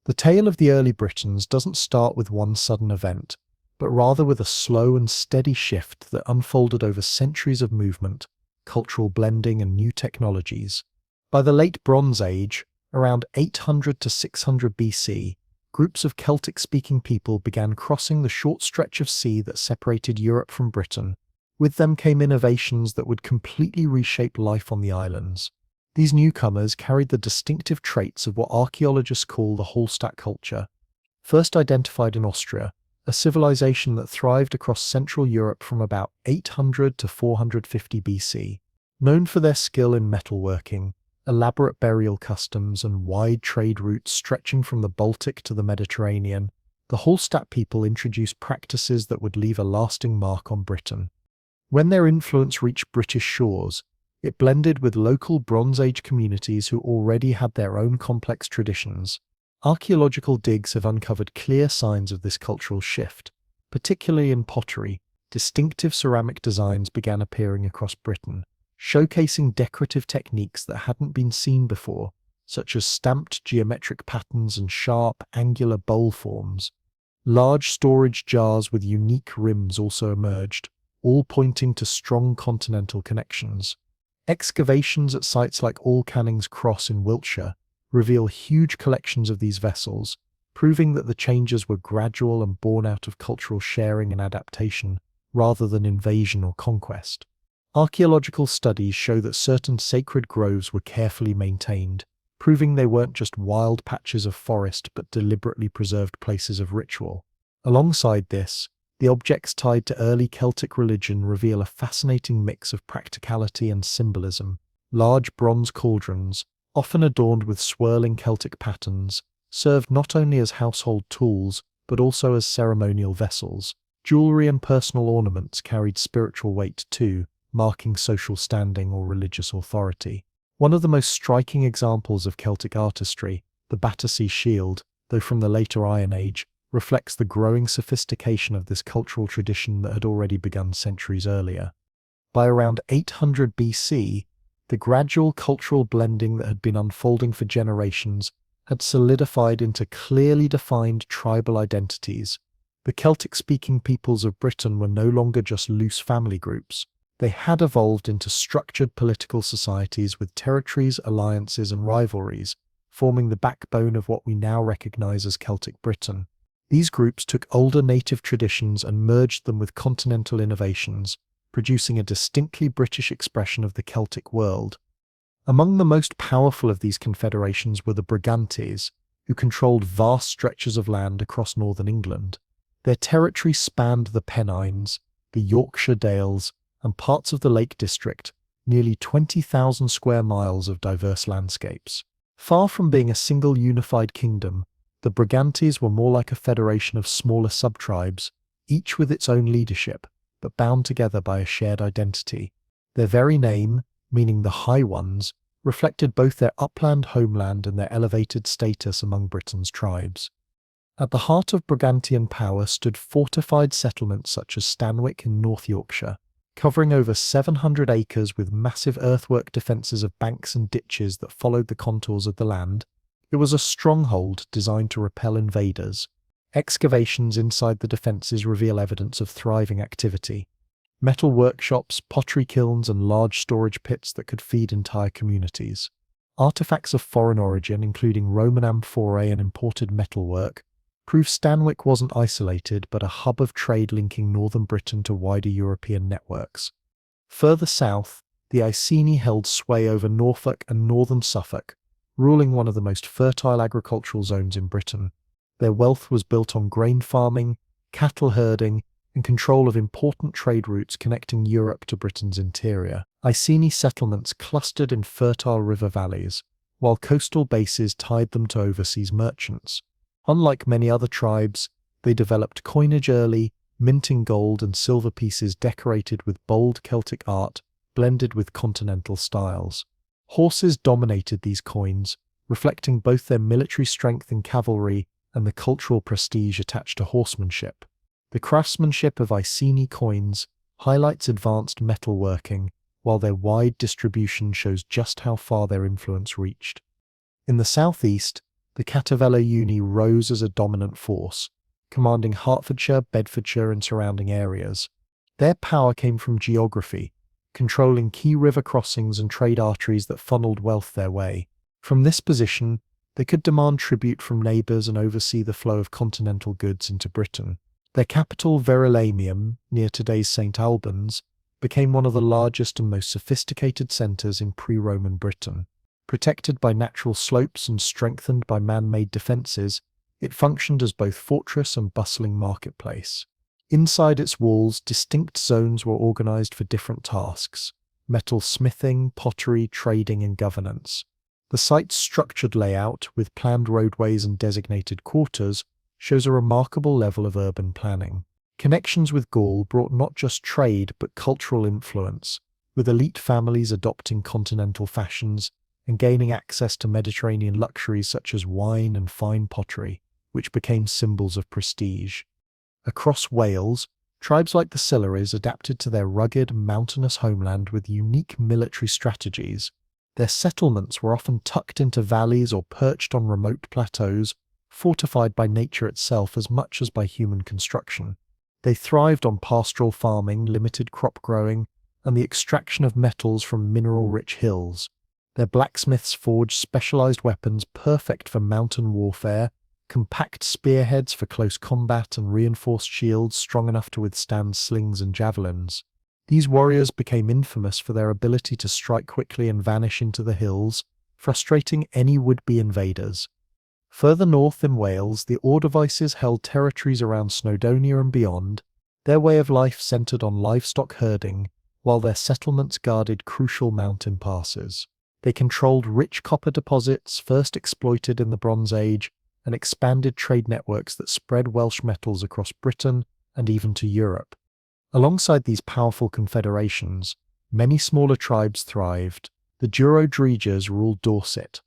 The tale of the early Britons doesn't start with one sudden event, but rather with a slow and steady shift that unfolded over centuries of movement, cultural blending, and new technologies. By the late Bronze Age, around 800 to 600 BC, groups of Celtic-speaking people began crossing the short stretch of sea that separated Europe from Britain. With them came innovations that would completely reshape life on the islands. These newcomers carried the distinctive traits of what archaeologists call the Hallstatt culture. First identified in Austria, a civilization that thrived across Central Europe from about 800 to 450 BC. Known for their skill in metalworking, elaborate burial customs, and wide trade routes stretching from the Baltic to the Mediterranean, the Hallstatt people introduced practices that would leave a lasting mark on Britain. When their influence reached British shores, it blended with local Bronze Age communities who already had their own complex traditions. Archaeological digs have uncovered clear signs of this cultural shift. Particularly in pottery, distinctive ceramic designs began appearing across Britain, showcasing decorative techniques that hadn't been seen before, such as stamped geometric patterns and sharp, angular bowl forms. Large storage jars with unique rims also emerged, all pointing to strong continental connections. Excavations at sites like All Canning's Cross in Wiltshire reveal huge collections of these vessels, proving that the changes were gradual and born out of cultural sharing and adaptation, rather than invasion or conquest. Archaeological studies show that certain sacred groves were carefully maintained, proving they weren't just wild patches of forest but deliberately preserved places of ritual. Alongside this, the objects tied to early Celtic religion reveal a fascinating mix of practicality and symbolism. Large bronze cauldrons, often adorned with swirling Celtic patterns, served not only as household tools but also as ceremonial vessels. Jewelry and personal ornaments carried spiritual weight too, marking social standing or religious authority. One of the most striking examples of Celtic artistry, the Battersea shield, though from the later Iron Age, reflects the growing sophistication of this cultural tradition that had already begun centuries earlier. By around 800 BC, the gradual cultural blending that had been unfolding for generations had solidified into clearly defined tribal identities. The Celtic-speaking peoples of Britain were no longer just loose family groups. They had evolved into structured political societies with territories, alliances, and rivalries, forming the backbone of what we now recognize as Celtic Britain. These groups took older native traditions and merged them with continental innovations, producing a distinctly British expression of the Celtic world. Among the most powerful of these confederations were the Brigantes, who controlled vast stretches of land across northern England. Their territory spanned the Pennines, the Yorkshire Dales, and parts of the Lake District, nearly 20,000 square miles of diverse landscapes. Far from being a single unified kingdom, the Brigantes were more like a federation of smaller sub-tribes, each with its own leadership, but bound together by a shared identity. Their very name, meaning the High Ones, reflected both their upland homeland and their elevated status among Britain's tribes. At the heart of Brigantian power stood fortified settlements such as Stanwick in North Yorkshire, covering over 700 acres with massive earthwork defences of banks and ditches that followed the contours of the land. It was a stronghold designed to repel invaders. Excavations inside the defences reveal evidence of thriving activity. Metal workshops, pottery kilns, and large storage pits that could feed entire communities. Artifacts of foreign origin, including Roman amphorae and imported metalwork, prove Stanwick wasn't isolated but a hub of trade linking northern Britain to wider European networks. Further south, the Iceni held sway over Norfolk and northern Suffolk, ruling one of the most fertile agricultural zones in Britain. Their wealth was built on grain farming, cattle herding, and control of important trade routes connecting Europe to Britain's interior. Iceni settlements clustered in fertile river valleys, while coastal bases tied them to overseas merchants. Unlike many other tribes, they developed coinage early, minting gold and silver pieces decorated with bold Celtic art, blended with continental styles. Horses dominated these coins, reflecting both their military strength in cavalry and the cultural prestige attached to horsemanship. The craftsmanship of Iceni coins highlights advanced metalworking, while their wide distribution shows just how far their influence reached. In the southeast, the Catervella Uni rose as a dominant force, commanding Hertfordshire, Bedfordshire, and surrounding areas. Their power came from geography, controlling key river crossings and trade arteries that funneled wealth their way. From this position, they could demand tribute from neighbours and oversee the flow of continental goods into Britain. Their capital, Verulamium, near today's St Albans, became one of the largest and most sophisticated centres in pre-Roman Britain. Protected by natural slopes and strengthened by man-made defences, it functioned as both fortress and bustling marketplace. Inside its walls, distinct zones were organised for different tasks: metal smithing, pottery, trading and governance. The site's structured layout, with planned roadways and designated quarters, shows a remarkable level of urban planning. Connections with Gaul brought not just trade but cultural influence, with elite families adopting continental fashions and gaining access to Mediterranean luxuries such as wine and fine pottery, which became symbols of prestige. Across Wales, tribes like the Silures adapted to their rugged, mountainous homeland with unique military strategies. Their settlements were often tucked into valleys or perched on remote plateaus, fortified by nature itself as much as by human construction. They thrived on pastoral farming, limited crop growing, and the extraction of metals from mineral-rich hills. Their blacksmiths forged specialized weapons perfect for mountain warfare, compact spearheads for close combat, and reinforced shields strong enough to withstand slings and javelins. These warriors became infamous for their ability to strike quickly and vanish into the hills, frustrating any would-be invaders. Further north in Wales, the Ordovices held territories around Snowdonia and beyond. Their way of life centred on livestock herding, while their settlements guarded crucial mountain passes. They controlled rich copper deposits, first exploited in the Bronze Age, and expanded trade networks that spread Welsh metals across Britain and even to Europe. Alongside these powerful confederations, many smaller tribes thrived. The Durodrigers ruled Dorset,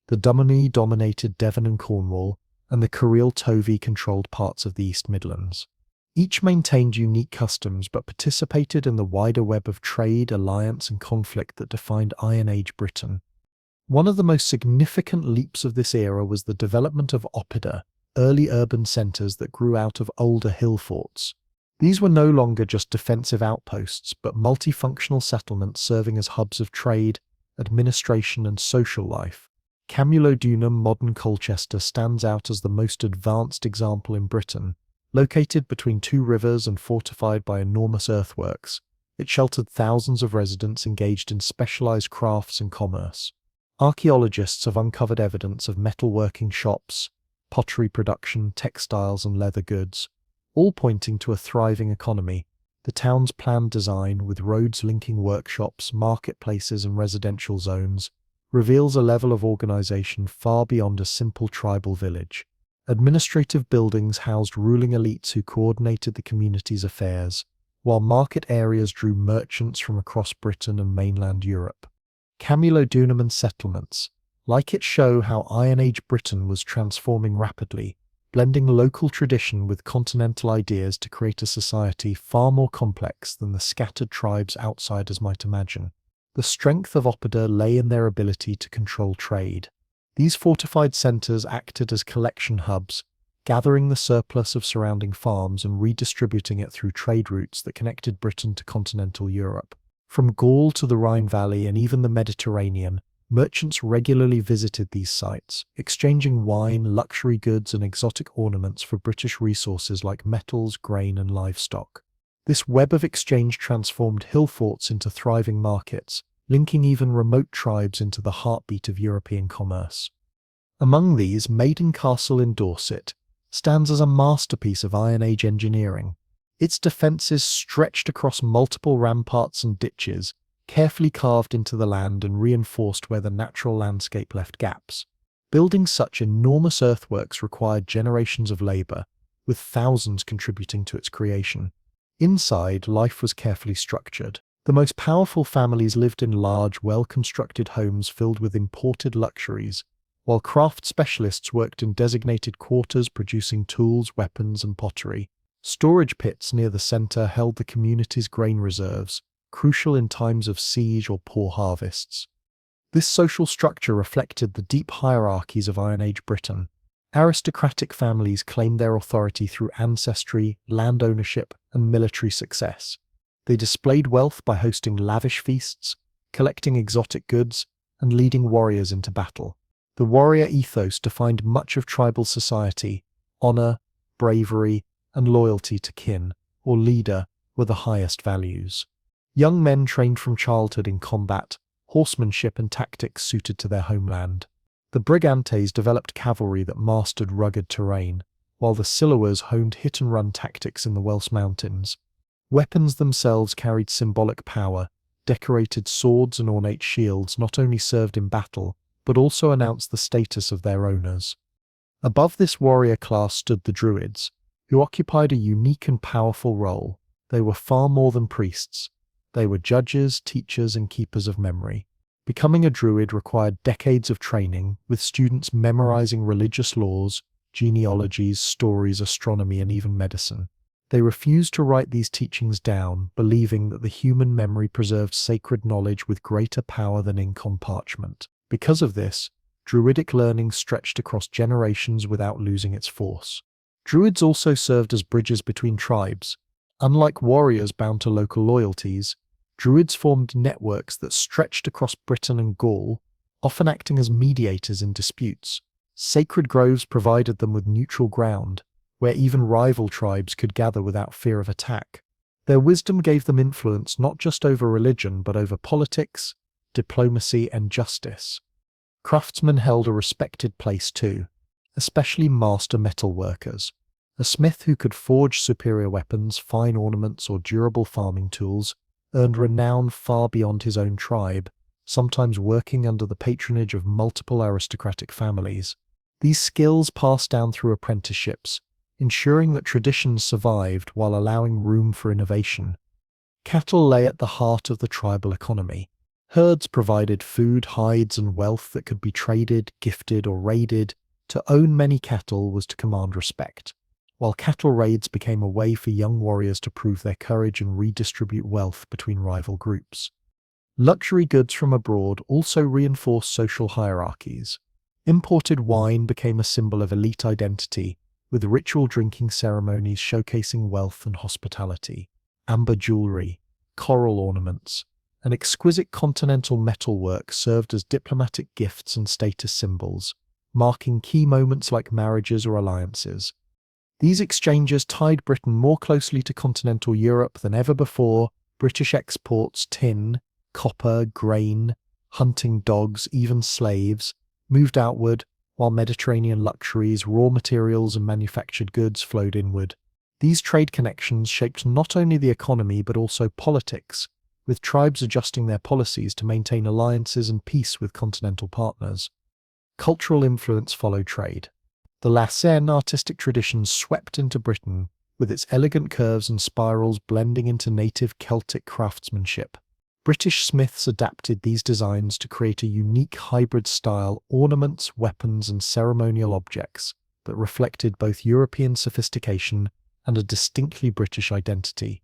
the Dumnonii dominated Devon and Cornwall, and the Caerel Tovii controlled parts of the East Midlands. Each maintained unique customs but participated in the wider web of trade, alliance and conflict that defined Iron Age Britain. One of the most significant leaps of this era was the development of oppida, early urban centres that grew out of older hill forts. These were no longer just defensive outposts, but multifunctional settlements serving as hubs of trade, administration and social life. Camulodunum, modern Colchester, stands out as the most advanced example in Britain. Located between two rivers and fortified by enormous earthworks, it sheltered thousands of residents engaged in specialized crafts and commerce. Archaeologists have uncovered evidence of metalworking shops, pottery production, textiles and leather goods, all pointing to a thriving economy. The town's planned design, with roads linking workshops, marketplaces and residential zones, reveals a level of organization far beyond a simple tribal village. Administrative buildings housed ruling elites who coordinated the community's affairs, while market areas drew merchants from across Britain and mainland Europe. Camulodunum and settlements, like it, show how Iron Age Britain was transforming rapidly, blending local tradition with continental ideas to create a society far more complex than the scattered tribes outsiders might imagine. The strength of oppida lay in their ability to control trade. These fortified centres acted as collection hubs, gathering the surplus of surrounding farms and redistributing it through trade routes that connected Britain to continental Europe. From Gaul to the Rhine Valley and even the Mediterranean, merchants regularly visited these sites, exchanging wine, luxury goods and exotic ornaments for British resources like metals, grain and livestock. This web of exchange transformed hill forts into thriving markets, linking even remote tribes into the heartbeat of European commerce. Among these, Maiden Castle in Dorset stands as a masterpiece of Iron Age engineering. Its defences stretched across multiple ramparts and ditches, carefully carved into the land and reinforced where the natural landscape left gaps. Building such enormous earthworks required generations of labour, with thousands contributing to its creation. Inside, life was carefully structured. The most powerful families lived in large, well-constructed homes filled with imported luxuries, while craft specialists worked in designated quarters producing tools, weapons and pottery. Storage pits near the centre held the community's grain reserves, crucial in times of siege or poor harvests. This social structure reflected the deep hierarchies of Iron Age Britain. Aristocratic families claimed their authority through ancestry, land ownership, and military success. They displayed wealth by hosting lavish feasts, collecting exotic goods, and leading warriors into battle. The warrior ethos defined much of tribal society. Honor, bravery, and loyalty to kin, or leader, were the highest values. Young men trained from childhood in combat, horsemanship, and tactics suited to their homeland. The Brigantes developed cavalry that mastered rugged terrain, while the Silures honed hit-and-run tactics in the Welsh mountains. Weapons themselves carried symbolic power. Decorated swords and ornate shields not only served in battle, but also announced the status of their owners. Above this warrior class stood the Druids, who occupied a unique and powerful role. They were far more than priests. They were judges, teachers, and keepers of memory. Becoming a Druid required decades of training, with students memorizing religious laws, genealogies, stories, astronomy, and even medicine. They refused to write these teachings down, believing that the human memory preserved sacred knowledge with greater power than ink on parchment. Because of this, Druidic learning stretched across generations without losing its force. Druids also served as bridges between tribes. Unlike warriors bound to local loyalties, Druids formed networks that stretched across Britain and Gaul, often acting as mediators in disputes. Sacred groves provided them with neutral ground, where even rival tribes could gather without fear of attack. Their wisdom gave them influence not just over religion but over politics, diplomacy, and justice. Craftsmen held a respected place too, especially master metal workers. A smith who could forge superior weapons, fine ornaments, or durable farming tools earned renown far beyond his own tribe, sometimes working under the patronage of multiple aristocratic families. These skills passed down through apprenticeships, ensuring that traditions survived while allowing room for innovation. Cattle lay at the heart of the tribal economy. Herds provided food, hides, and wealth that could be traded, gifted, or raided. To own many cattle was to command respect, while cattle raids became a way for young warriors to prove their courage and redistribute wealth between rival groups. Luxury goods from abroad also reinforced social hierarchies. Imported wine became a symbol of elite identity, with ritual drinking ceremonies showcasing wealth and hospitality. Amber jewelry, coral ornaments, and exquisite continental metalwork served as diplomatic gifts and status symbols, marking key moments like marriages or alliances. These exchanges tied Britain more closely to continental Europe than ever before. British exports, tin, copper, grain, hunting dogs, even slaves, moved outward, while Mediterranean luxuries, raw materials, and manufactured goods flowed inward. These trade connections shaped not only the economy but also politics, with tribes adjusting their policies to maintain alliances and peace with continental partners. Cultural influence followed trade. The La Seine artistic tradition swept into Britain, with its elegant curves and spirals blending into native Celtic craftsmanship. British smiths adapted these designs to create a unique hybrid style, ornaments, weapons, and ceremonial objects that reflected both European sophistication and a distinctly British identity.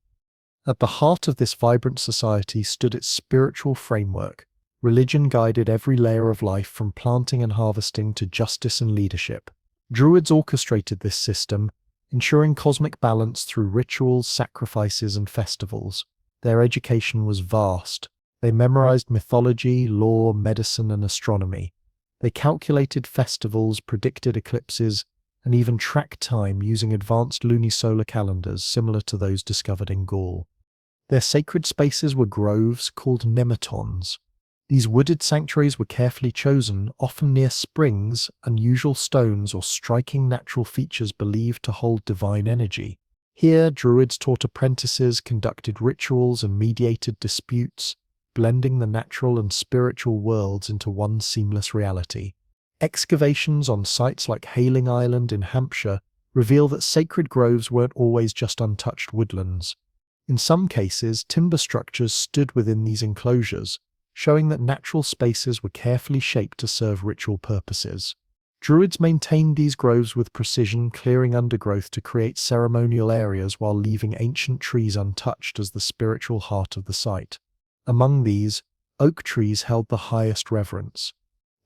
At the heart of this vibrant society stood its spiritual framework. Religion guided every layer of life, from planting and harvesting to justice and leadership. Druids orchestrated this system, ensuring cosmic balance through rituals, sacrifices, and festivals. Their education was vast. They memorized mythology, law, medicine, and astronomy. They calculated festivals, predicted eclipses, and even tracked time using advanced lunisolar calendars similar to those discovered in Gaul. Their sacred spaces were groves called nematons. These wooded sanctuaries were carefully chosen, often near springs, unusual stones, or striking natural features believed to hold divine energy. Here, Druids taught apprentices, conducted rituals, and mediated disputes, blending the natural and spiritual worlds into one seamless reality. Excavations on sites like Hayling Island in Hampshire reveal that sacred groves weren't always just untouched woodlands. In some cases, timber structures stood within these enclosures, showing that natural spaces were carefully shaped to serve ritual purposes. Druids maintained these groves with precision, clearing undergrowth to create ceremonial areas while leaving ancient trees untouched as the spiritual heart of the site. Among these, Oak trees held the highest reverence.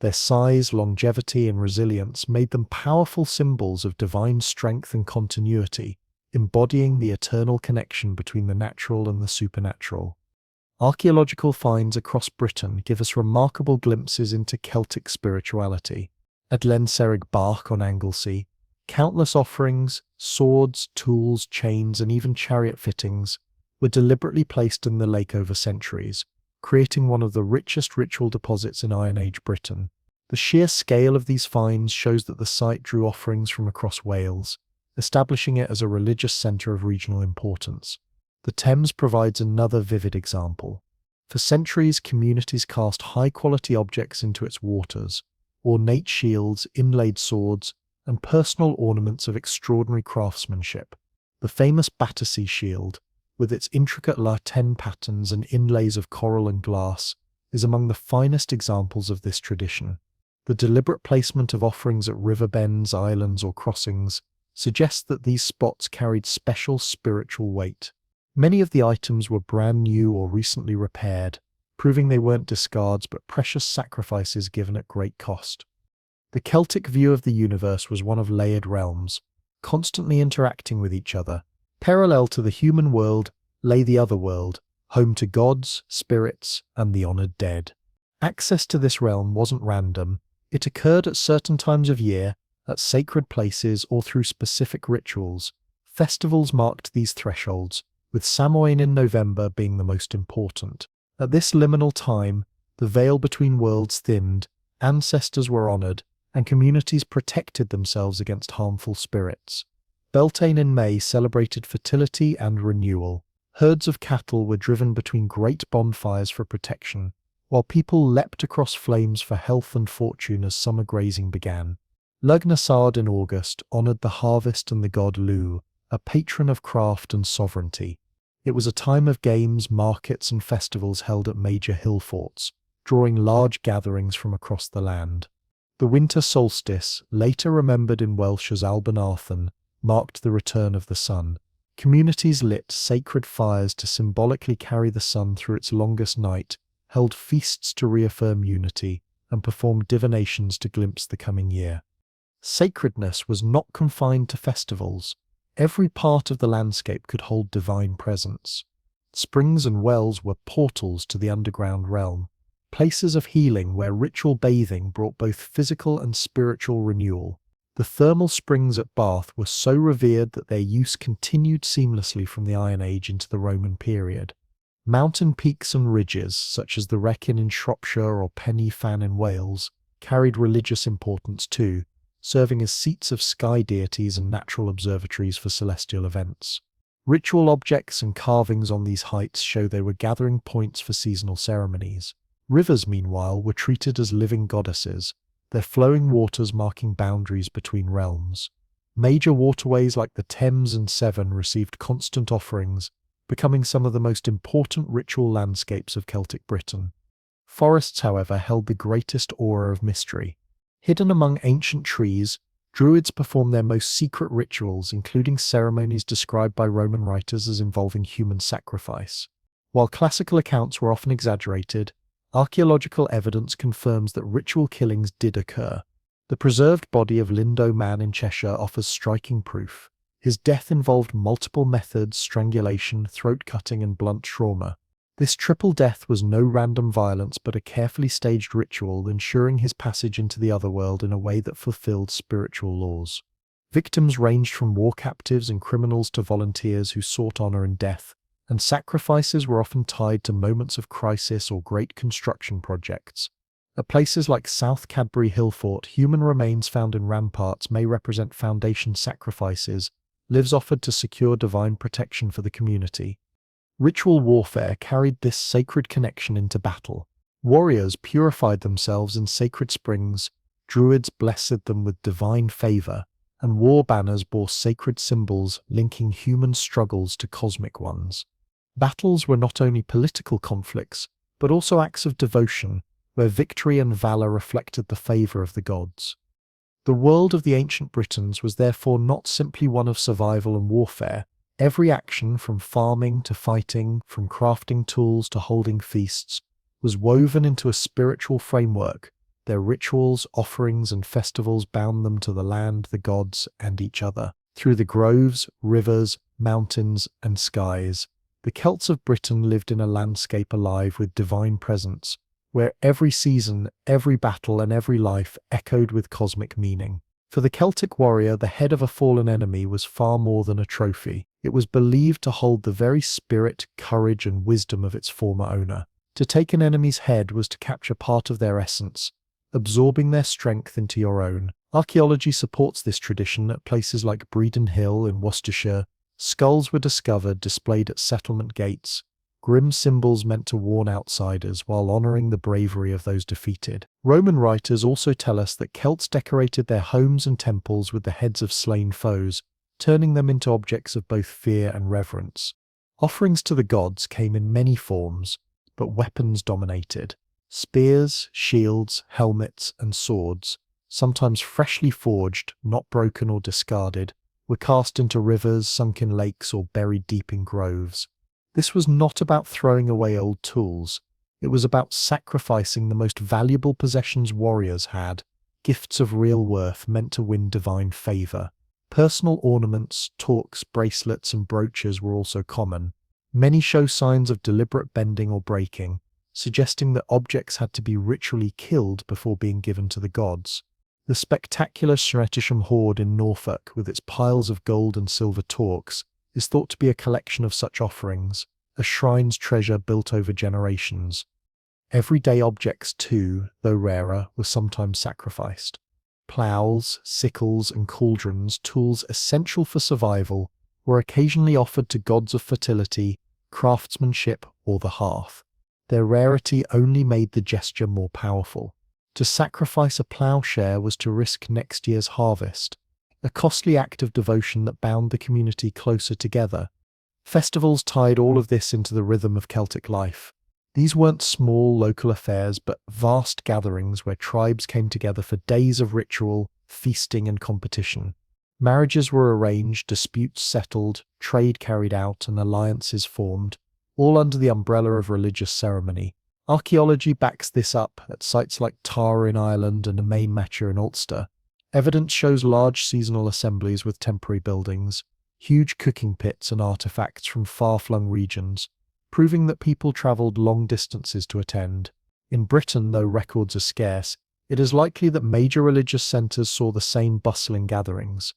Their size, longevity, and resilience made them powerful symbols of divine strength and continuity, embodying the eternal connection between the natural and the supernatural. Archaeological finds across Britain give us remarkable glimpses into Celtic spirituality. At Lenserig Bark on Anglesey, countless offerings, swords, tools, chains, and even chariot fittings were deliberately placed in the lake over centuries, creating one of the richest ritual deposits in Iron Age Britain. The sheer scale of these finds shows that the site drew offerings from across Wales, establishing it as a religious centre of regional importance. The Thames provides another vivid example. For centuries, communities cast high-quality objects into its waters: ornate shields, inlaid swords, and personal ornaments of extraordinary craftsmanship. The famous Battersea shield, with its intricate La-ten patterns and inlays of coral and glass, is among the finest examples of this tradition. The deliberate placement of offerings at river bends, islands, or crossings suggests that these spots carried special spiritual weight. Many of the items were brand new or recently repaired, proving they weren't discards but precious sacrifices given at great cost. The Celtic view of the universe was one of layered realms, constantly interacting with each other. Parallel to the human world lay the other world, home to gods, spirits, and the honored dead. Access to this realm wasn't random. It occurred at certain times of year, at sacred places, or through specific rituals. Festivals marked these thresholds, with Samhain in November being the most important. At this liminal time, the veil between worlds thinned, ancestors were honored, and communities protected themselves against harmful spirits. Beltane in May celebrated fertility and renewal. Herds of cattle were driven between great bonfires for protection, while people leapt across flames for health and fortune as summer grazing began. Lugnasad in August honored the harvest and the god Lu, a patron of craft and sovereignty. It was a time of games, markets, and festivals held at major hill forts, drawing large gatherings from across the land. The winter solstice, later remembered in Welsh as Albanarthon, marked the return of the sun. Communities lit sacred fires to symbolically carry the sun through its longest night, held feasts to reaffirm unity, and performed divinations to glimpse the coming year. Sacredness was not confined to festivals. Every part of the landscape could hold divine presence. Springs and wells were portals to the underground realm, places of healing where ritual bathing brought both physical and spiritual renewal. The thermal springs at Bath were so revered that their use continued seamlessly from the Iron Age into the Roman period. Mountain peaks and ridges, such as the Wrekin in Shropshire or Pen y Fan in Wales, carried religious importance too, serving as seats of sky deities and natural observatories for celestial events. Ritual objects and carvings on these heights show they were gathering points for seasonal ceremonies. Rivers, meanwhile, were treated as living goddesses, their flowing waters marking boundaries between realms. Major waterways like the Thames and Severn received constant offerings, becoming some of the most important ritual landscapes of Celtic Britain. Forests, however, held the greatest aura of mystery. Hidden among ancient trees, Druids performed their most secret rituals, including ceremonies described by Roman writers as involving human sacrifice. While classical accounts were often exaggerated, archaeological evidence confirms that ritual killings did occur. The preserved body of Lindo Man in Cheshire offers striking proof. His death involved multiple methods: strangulation, throat cutting, and blunt trauma. This triple death was no random violence but a carefully staged ritual ensuring his passage into the otherworld in a way that fulfilled spiritual laws. Victims ranged from war captives and criminals to volunteers who sought honor in death, and sacrifices were often tied to moments of crisis or great construction projects. At places like South Cadbury Hill Fort, human remains found in ramparts may represent foundation sacrifices, lives offered to secure divine protection for the community. Ritual warfare carried this sacred connection into battle. Warriors purified themselves in sacred springs, druids blessed them with divine favor, and war banners bore sacred symbols linking human struggles to cosmic ones. Battles were not only political conflicts, but also acts of devotion, where victory and valor reflected the favor of the gods. The world of the ancient Britons was therefore not simply one of survival and warfare. Every action, from farming to fighting, from crafting tools to holding feasts, was woven into a spiritual framework. Their rituals, offerings, and festivals bound them to the land, the gods, and each other. Through the groves, rivers, mountains, and skies, the Celts of Britain lived in a landscape alive with divine presence, where every season, every battle, and every life echoed with cosmic meaning. For the Celtic warrior, the head of a fallen enemy was far more than a trophy. It was believed to hold the very spirit, courage, and wisdom of its former owner. To take an enemy's head was to capture part of their essence, absorbing their strength into your own. Archaeology supports this tradition at places like Bredon Hill in Worcestershire. Skulls were discovered displayed at settlement gates, grim symbols meant to warn outsiders while honouring the bravery of those defeated. Roman writers also tell us that Celts decorated their homes and temples with the heads of slain foes, turning them into objects of both fear and reverence. Offerings to the gods came in many forms, but weapons dominated. Spears, shields, helmets, and swords, sometimes freshly forged, not broken or discarded, were cast into rivers, sunk in lakes, or buried deep in groves. This was not about throwing away old tools. It was about sacrificing the most valuable possessions warriors had, gifts of real worth meant to win divine favour. Personal ornaments, torques, bracelets, and brooches were also common. Many show signs of deliberate bending or breaking, suggesting that objects had to be ritually killed before being given to the gods. The spectacular Shretisham hoard in Norfolk, with its piles of gold and silver torques, is thought to be a collection of such offerings, a shrine's treasure built over generations. Everyday objects too, though rarer, were sometimes sacrificed. Ploughs, sickles, and cauldrons, tools essential for survival, were occasionally offered to gods of fertility, craftsmanship, or the hearth. Their rarity only made the gesture more powerful. To sacrifice a ploughshare was to risk next year's harvest, a costly act of devotion that bound the community closer together. Festivals tied all of this into the rhythm of Celtic life. These weren't small local affairs, but vast gatherings where tribes came together for days of ritual, feasting, and competition. Marriages were arranged, disputes settled, trade carried out, and alliances formed, all under the umbrella of religious ceremony. Archaeology backs this up at sites like Tara in Ireland and Main in Ulster. Evidence shows large seasonal assemblies with temporary buildings, huge cooking pits, and artifacts from far-flung regions, proving that people travelled long distances to attend. In Britain, though records are scarce, it is likely that major religious centres saw the same bustling gatherings.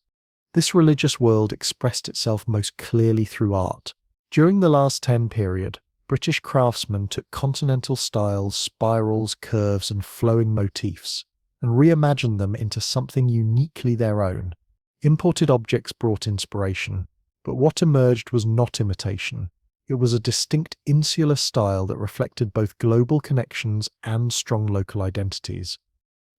This religious world expressed itself most clearly through art. During the last 10 period, British craftsmen took continental styles, spirals, curves, and flowing motifs, and reimagined them into something uniquely their own. Imported objects brought inspiration, but what emerged was not imitation. It was a distinct insular style that reflected both global connections and strong local identities.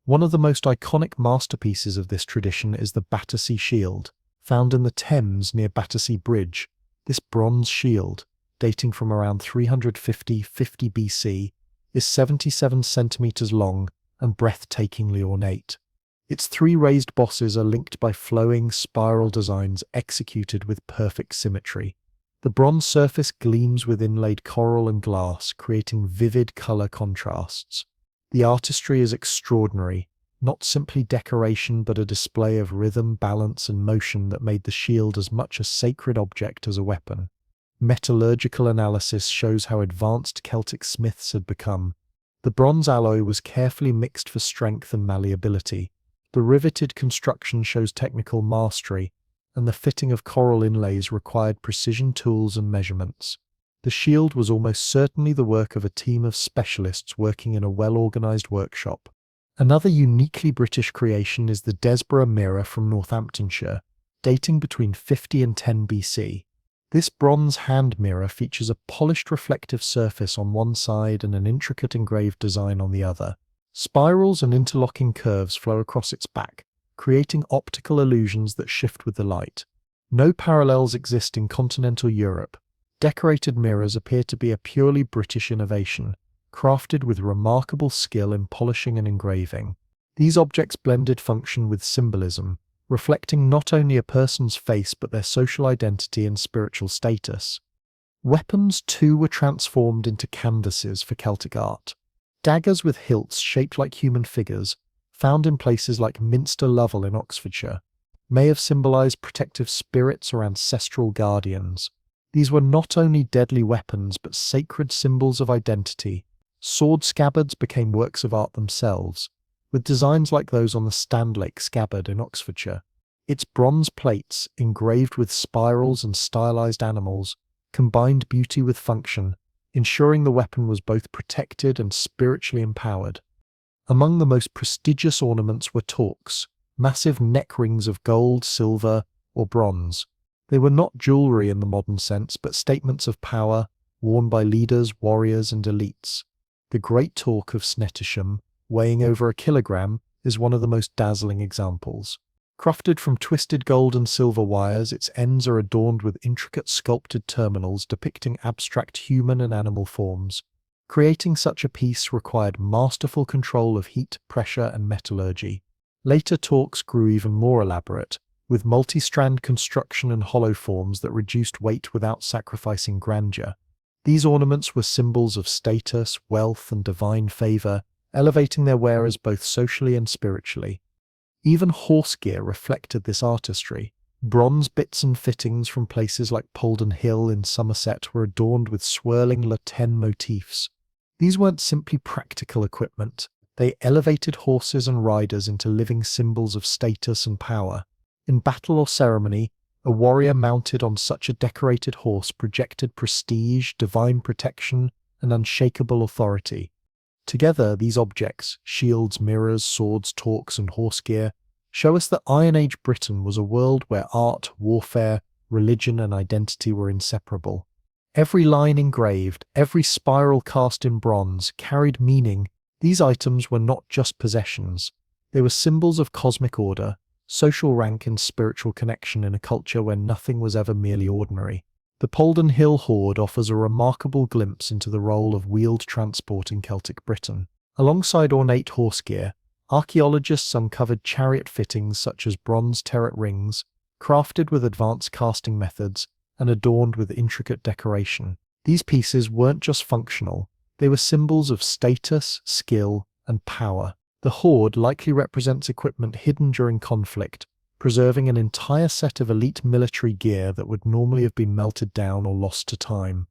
One of the most iconic masterpieces of this tradition is the Battersea Shield, found in the Thames near Battersea Bridge. This bronze shield, dating from around 350 BC, is 77 centimeters long and breathtakingly ornate. Its 3 raised bosses are linked by flowing spiral designs executed with perfect symmetry. The bronze surface gleams with inlaid coral and glass, creating vivid color contrasts. The artistry is extraordinary, not simply decoration but a display of rhythm, balance, and motion that made the shield as much a sacred object as a weapon. Metallurgical analysis shows how advanced Celtic smiths had become. The bronze alloy was carefully mixed for strength and malleability. The riveted construction shows technical mastery, and the fitting of coral inlays required precision tools and measurements. The shield was almost certainly the work of a team of specialists working in a well-organised workshop. Another uniquely British creation is the Desborough mirror from Northamptonshire, dating between 50 and 10 BC. This bronze hand mirror features a polished reflective surface on one side and an intricate engraved design on the other. Spirals and interlocking curves flow across its back, creating optical illusions that shift with the light. No parallels exist in continental Europe. Decorated mirrors appear to be a purely British innovation, crafted with remarkable skill in polishing and engraving. These objects blended function with symbolism, reflecting not only a person's face but their social identity and spiritual status. Weapons too were transformed into canvases for Celtic art. Daggers with hilts shaped like human figures, found in places like Minster Lovel in Oxfordshire, may have symbolised protective spirits or ancestral guardians. These were not only deadly weapons but sacred symbols of identity. Sword scabbards became works of art themselves, with designs like those on the Standlake scabbard in Oxfordshire. Its bronze plates, engraved with spirals and stylised animals, combined beauty with function, ensuring the weapon was both protected and spiritually empowered. Among the most prestigious ornaments were torques, massive neck rings of gold, silver, or bronze. They were not jewellery in the modern sense, but statements of power, worn by leaders, warriors, and elites. The Great Torque of Snettisham, weighing over a kilogram, is one of the most dazzling examples. Crafted from twisted gold and silver wires, its ends are adorned with intricate sculpted terminals depicting abstract human and animal forms. Creating such a piece required masterful control of heat, pressure, and metallurgy. Later torques grew even more elaborate, with multi-strand construction and hollow forms that reduced weight without sacrificing grandeur. These ornaments were symbols of status, wealth, and divine favour, elevating their wearers both socially and spiritually. Even horse gear reflected this artistry. Bronze bits and fittings from places like Polden Hill in Somerset were adorned with swirling lateen motifs. These weren't simply practical equipment. They elevated horses and riders into living symbols of status and power. In battle or ceremony, a warrior mounted on such a decorated horse projected prestige, divine protection, and unshakable authority. Together, these objects, shields, mirrors, swords, torques, and horse gear, show us that Iron Age Britain was a world where art, warfare, religion, and identity were inseparable. Every line engraved, every spiral cast in bronze, carried meaning. These items were not just possessions. They were symbols of cosmic order, social rank, and spiritual connection in a culture where nothing was ever merely ordinary. The Polden Hill hoard offers a remarkable glimpse into the role of wheeled transport in Celtic Britain. Alongside ornate horse gear, archaeologists uncovered chariot fittings such as bronze turret rings, crafted with advanced casting methods and adorned with intricate decoration. These pieces weren't just functional, they were symbols of status, skill, and power. The hoard likely represents equipment hidden during conflict, preserving an entire set of elite military gear that would normally have been melted down or lost to time.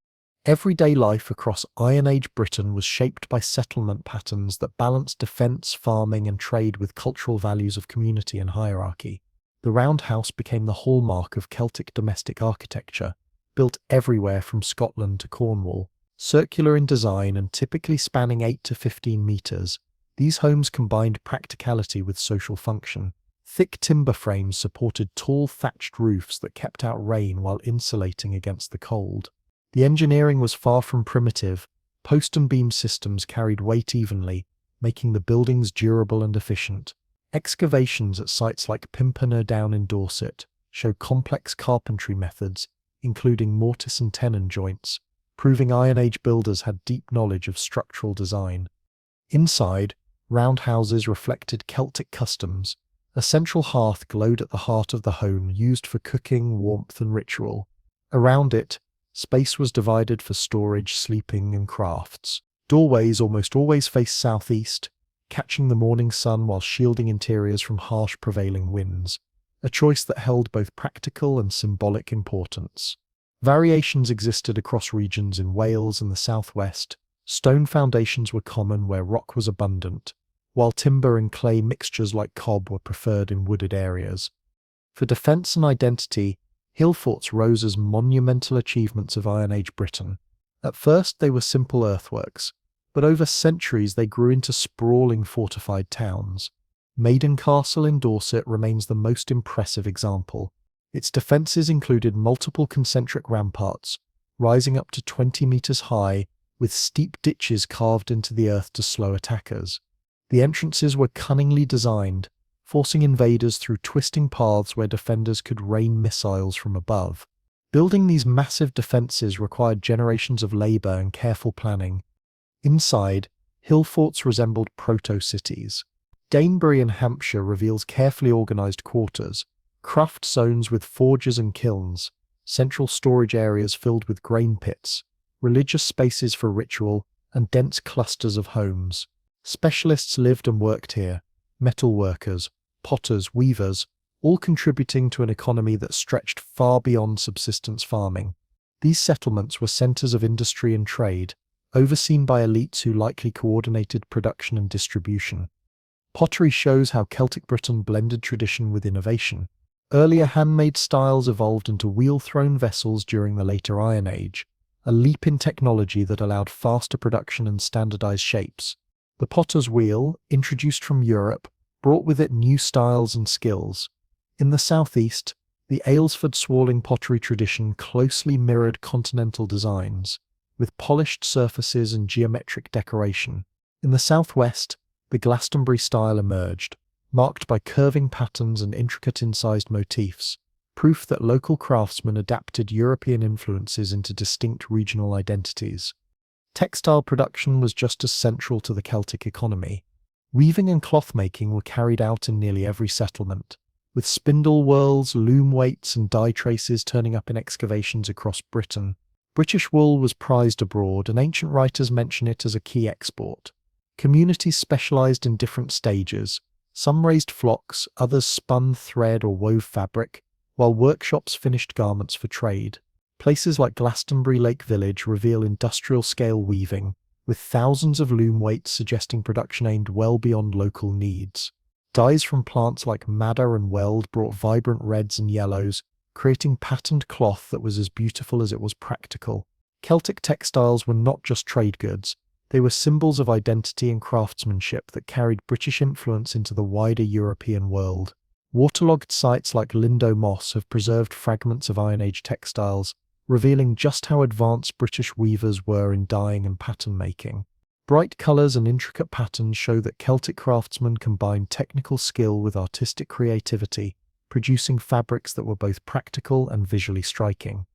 Everyday life across Iron Age Britain was shaped by settlement patterns that balanced defence, farming, and trade with cultural values of community and hierarchy. The round house became the hallmark of Celtic domestic architecture, built everywhere from Scotland to Cornwall. Circular in design and typically spanning 8 to 15 metres, these homes combined practicality with social function. Thick timber frames supported tall thatched roofs that kept out rain while insulating against the cold. The engineering was far from primitive. Post and beam systems carried weight evenly, making the buildings durable and efficient. Excavations at sites like Pimpernel Down in Dorset show complex carpentry methods, including mortise and tenon joints, proving Iron Age builders had deep knowledge of structural design. Inside, round houses reflected Celtic customs. A central hearth glowed at the heart of the home, used for cooking, warmth, and ritual. Around it, space was divided for storage, sleeping, and crafts. Doorways almost always faced southeast, catching the morning sun while shielding interiors from harsh prevailing winds, a choice that held both practical and symbolic importance. Variations existed across regions in Wales and the southwest. Stone foundations were common where rock was abundant, while timber and clay mixtures like cob were preferred in wooded areas. For defence and identity, hill forts rose as monumental achievements of Iron Age Britain. At first they were simple earthworks, but over centuries they grew into sprawling fortified towns. Maiden Castle in Dorset remains the most impressive example. Its defences included multiple concentric ramparts, rising up to 20 metres high, with steep ditches carved into the earth to slow attackers. The entrances were cunningly designed, forcing invaders through twisting paths where defenders could rain missiles from above. Building these massive defences required generations of labour and careful planning. Inside, hill forts resembled proto-cities. Danebury in Hampshire reveals carefully organised quarters, craft zones with forges and kilns, central storage areas filled with grain pits, religious spaces for ritual, and dense clusters of homes. Specialists lived and worked here, metal workers, potters, weavers, all contributing to an economy that stretched far beyond subsistence farming. These settlements were centers of industry and trade, overseen by elites who likely coordinated production and distribution. Pottery shows how Celtic Britain blended tradition with innovation. Earlier handmade styles evolved into wheel-thrown vessels during the later Iron Age, a leap in technology that allowed faster production and standardized shapes. The potter's wheel, introduced from Europe, brought with it new styles and skills. In the southeast, the Aylesford swirling pottery tradition closely mirrored continental designs, with polished surfaces and geometric decoration. In the southwest, the Glastonbury style emerged, marked by curving patterns and intricate incised motifs, proof that local craftsmen adapted European influences into distinct regional identities. Textile production was just as central to the Celtic economy. Weaving and cloth making were carried out in nearly every settlement, with spindle whorls, loom weights, and dye traces turning up in excavations across Britain. British wool was prized abroad, and ancient writers mention it as a key export. Communities specialized in different stages. Some raised flocks, others spun thread or wove fabric, while workshops finished garments for trade. Places like Glastonbury Lake Village reveal industrial-scale weaving, with thousands of loom weights suggesting production aimed well beyond local needs. Dyes from plants like madder and weld brought vibrant reds and yellows, creating patterned cloth that was as beautiful as it was practical. Celtic textiles were not just trade goods, they were symbols of identity and craftsmanship that carried British influence into the wider European world. Waterlogged sites like Lindo Moss have preserved fragments of Iron Age textiles, revealing just how advanced British weavers were in dyeing and pattern making. Bright colours and intricate patterns show that Celtic craftsmen combined technical skill with artistic creativity, producing fabrics that were both practical and visually striking.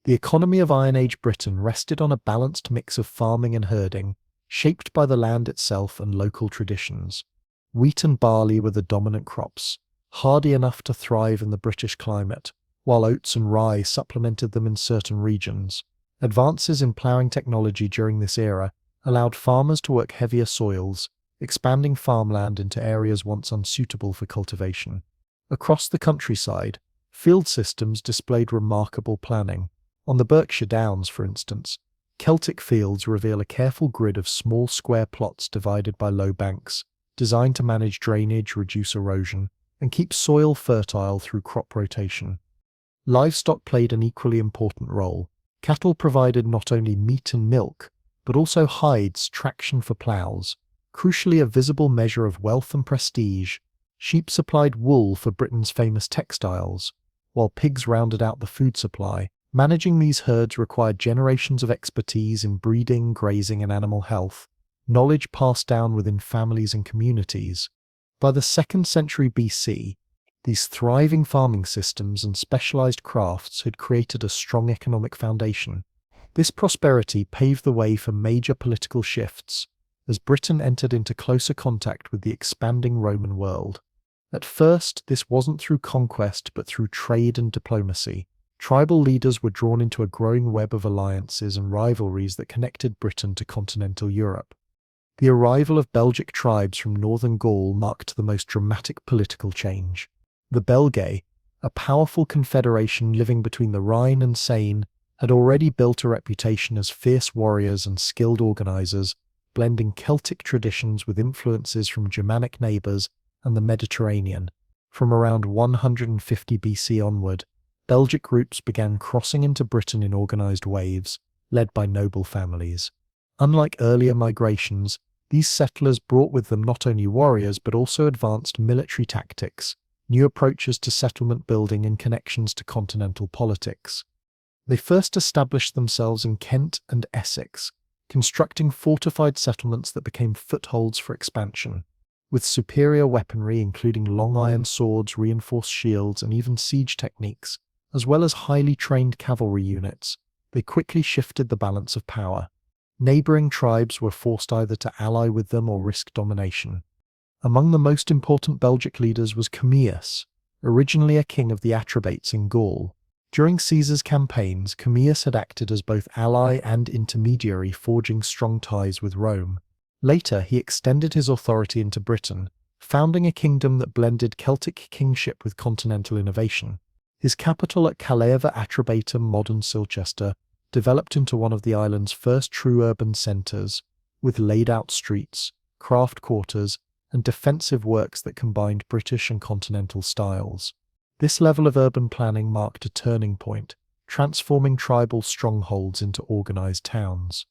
The economy of Iron Age Britain rested on a balanced mix of farming and herding, shaped by the land itself and local traditions. Wheat and barley were the dominant crops, hardy enough to thrive in the British climate, while oats and rye supplemented them in certain regions. Advances in ploughing technology during this era allowed farmers to work heavier soils, expanding farmland into areas once unsuitable for cultivation. Across the countryside, field systems displayed remarkable planning. On the Berkshire Downs, for instance, Celtic fields reveal a careful grid of small square plots divided by low banks, designed to manage drainage, reduce erosion, and keep soil fertile through crop rotation. Livestock played an equally important role. Cattle provided not only meat and milk, but also hides, traction for ploughs. Crucially, a visible measure of wealth and prestige, sheep supplied wool for Britain's famous textiles, while pigs rounded out the food supply. Managing these herds required generations of expertise in breeding, grazing, and animal health, knowledge passed down within families and communities. By the 2nd century BC, these thriving farming systems and specialized crafts had created a strong economic foundation. This prosperity paved the way for major political shifts, as Britain entered into closer contact with the expanding Roman world. At first, this wasn't through conquest but through trade and diplomacy. Tribal leaders were drawn into a growing web of alliances and rivalries that connected Britain to continental Europe. The arrival of Belgic tribes from northern Gaul marked the most dramatic political change. The Belgae, a powerful confederation living between the Rhine and Seine, had already built a reputation as fierce warriors and skilled organizers, blending Celtic traditions with influences from Germanic neighbors and the Mediterranean. From around 150 BC onward, Belgic groups began crossing into Britain in organized waves, led by noble families. Unlike earlier migrations, these settlers brought with them not only warriors but also advanced military tactics, new approaches to settlement building and connections to continental politics. They first established themselves in Kent and Essex, constructing fortified settlements that became footholds for expansion. With superior weaponry including long iron swords, reinforced shields, and even siege techniques, as well as highly trained cavalry units, they quickly shifted the balance of power. Neighboring tribes were forced either to ally with them or risk domination. Among the most important Belgic leaders was Commius, originally a king of the Atrebates in Gaul. During Caesar's campaigns, Commius had acted as both ally and intermediary, forging strong ties with Rome. Later, he extended his authority into Britain, founding a kingdom that blended Celtic kingship with continental innovation. His capital at Calaeva Atrebatum, modern Silchester, developed into one of the island's first true urban centres, with laid-out streets, craft quarters, and defensive works that combined British and continental styles. This level of urban planning marked a turning point, transforming tribal strongholds into organised towns.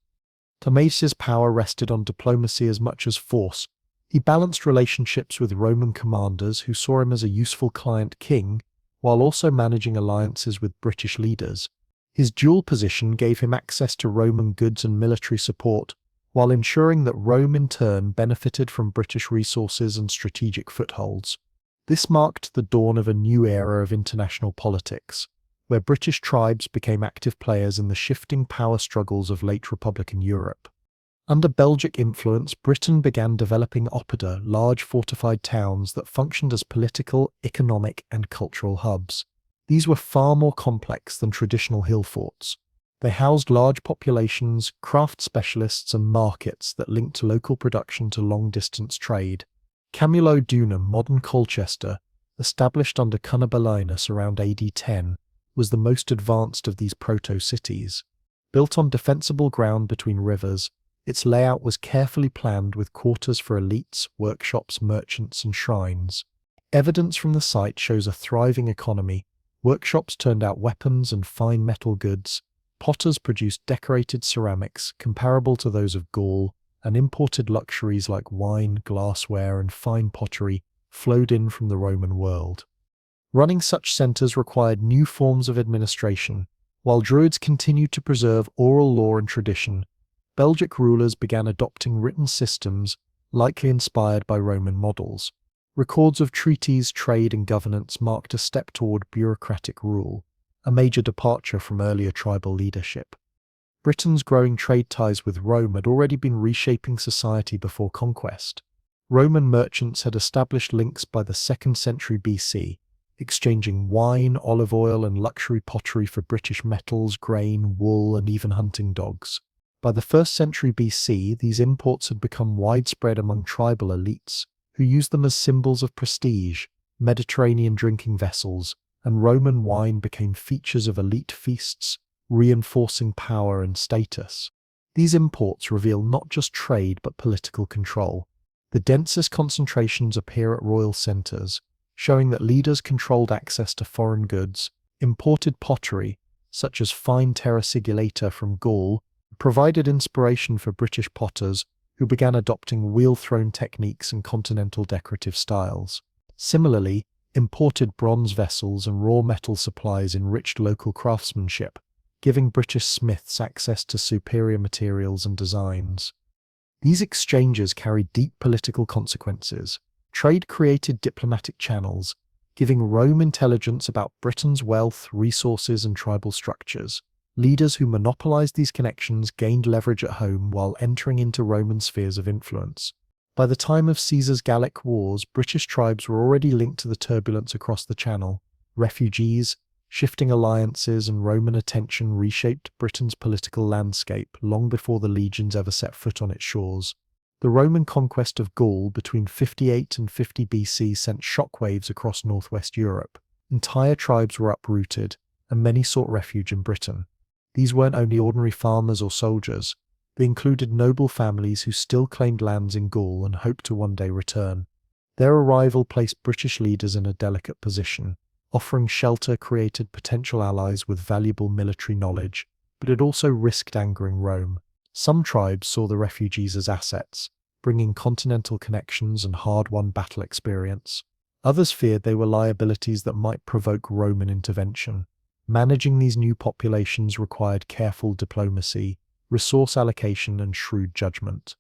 Commius's power rested on diplomacy as much as force. He balanced relationships with Roman commanders who saw him as a useful client king, while also managing alliances with British leaders. His dual position gave him access to Roman goods and military support, while ensuring that Rome in turn benefited from British resources and strategic footholds. This marked the dawn of a new era of international politics, where British tribes became active players in the shifting power struggles of late Republican Europe. Under Belgic influence, Britain began developing oppida, large fortified towns that functioned as political, economic, and cultural hubs. These were far more complex than traditional hill forts. They housed large populations, craft specialists, and markets that linked local production to long-distance trade. Camulodunum, modern Colchester, established under Cunobelinus around AD 10, was the most advanced of these proto-cities. Built on defensible ground between rivers, its layout was carefully planned with quarters for elites, workshops, merchants, and shrines. Evidence from the site shows a thriving economy. Workshops turned out weapons and fine metal goods. Potters produced decorated ceramics comparable to those of Gaul, and imported luxuries like wine, glassware, and fine pottery flowed in from the Roman world. Running such centres required new forms of administration. While Druids continued to preserve oral law and tradition, Belgic rulers began adopting written systems, likely inspired by Roman models. Records of treaties, trade, and governance marked a step toward bureaucratic rule, a major departure from earlier tribal leadership. Britain's growing trade ties with Rome had already been reshaping society before conquest. Roman merchants had established links by the 2nd century BC, exchanging wine, olive oil, and luxury pottery for British metals, grain, wool, and even hunting dogs. By the 1st century BC, these imports had become widespread among tribal elites, who used them as symbols of prestige. Mediterranean drinking vessels and Roman wine became features of elite feasts, reinforcing power and status. These imports reveal not just trade but political control. The densest concentrations appear at royal centres, showing that leaders controlled access to foreign goods. Imported pottery, such as fine terra sigillata from Gaul, provided inspiration for British potters who began adopting wheel-thrown techniques and continental decorative styles. Similarly, imported bronze vessels and raw metal supplies enriched local craftsmanship, giving British smiths access to superior materials and designs. These exchanges carried deep political consequences. Trade created diplomatic channels, giving Rome intelligence about Britain's wealth, resources, and tribal structures. Leaders who monopolized these connections gained leverage at home while entering into Roman spheres of influence. By the time of Caesar's Gallic Wars, British tribes were already linked to the turbulence across the Channel. Refugees, shifting alliances, and Roman attention reshaped Britain's political landscape long before the legions ever set foot on its shores. The Roman conquest of Gaul between 58 and 50 BC sent shockwaves across northwest Europe. Entire tribes were uprooted, and many sought refuge in Britain. These weren't only ordinary farmers or soldiers. They included noble families who still claimed lands in Gaul and hoped to one day return. Their arrival placed British leaders in a delicate position. Offering shelter created potential allies with valuable military knowledge, but it also risked angering Rome. Some tribes saw the refugees as assets, bringing continental connections and hard-won battle experience. Others feared they were liabilities that might provoke Roman intervention. Managing these new populations required careful diplomacy, resource allocation, and shrewd judgment.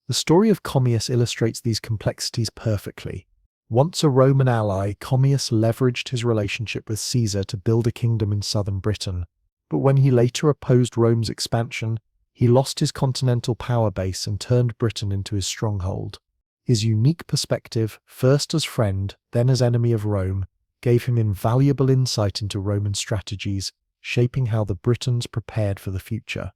The story of Commius illustrates these complexities perfectly. Once a Roman ally, Commius leveraged his relationship with Caesar to build a kingdom in southern Britain. But when he later opposed Rome's expansion, he lost his continental power base and turned Britain into his stronghold. His unique perspective, first as friend, then as enemy of Rome, gave him invaluable insight into Roman strategies, shaping how the Britons prepared for the future.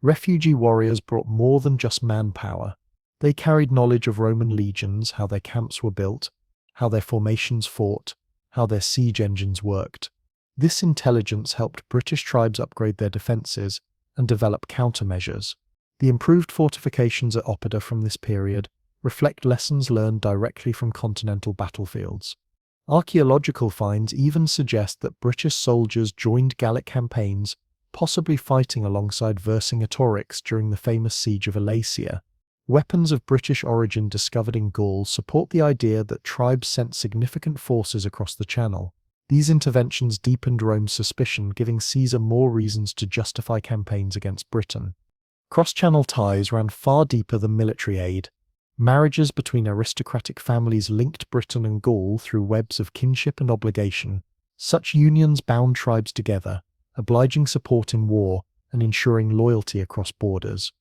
Refugee warriors brought more than just manpower. They carried knowledge of Roman legions, how their camps were built, how their formations fought, how their siege engines worked. This intelligence helped British tribes upgrade their defences and develop countermeasures. The improved fortifications at Opida from this period reflect lessons learned directly from continental battlefields. Archaeological finds even suggest that British soldiers joined Gallic campaigns, possibly fighting alongside Vercingetorix during the famous Siege of Alesia. Weapons of British origin discovered in Gaul support the idea that tribes sent significant forces across the Channel. These interventions deepened Rome's suspicion, giving Caesar more reasons to justify campaigns against Britain. Cross-channel ties ran far deeper than military aid. Marriages between aristocratic families linked Britain and Gaul through webs of kinship and obligation. Such unions bound tribes together, obliging support in war and ensuring loyalty across borders.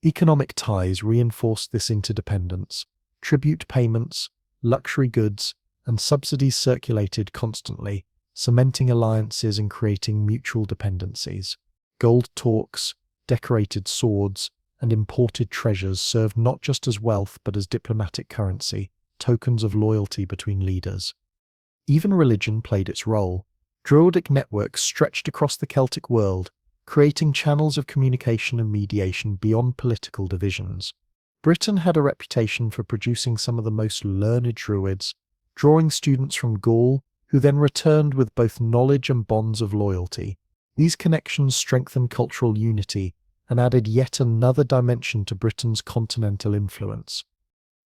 Economic ties reinforced this interdependence. Tribute payments, luxury goods, and subsidies circulated constantly, cementing alliances and creating mutual dependencies. Gold talks, decorated swords, and imported treasures served not just as wealth but as diplomatic currency, tokens of loyalty between leaders. Even religion played its role. Druidic networks stretched across the Celtic world, creating channels of communication and mediation beyond political divisions. Britain had a reputation for producing some of the most learned druids, drawing students from Gaul, who then returned with both knowledge and bonds of loyalty. These connections strengthened cultural unity and added yet another dimension to Britain's continental influence.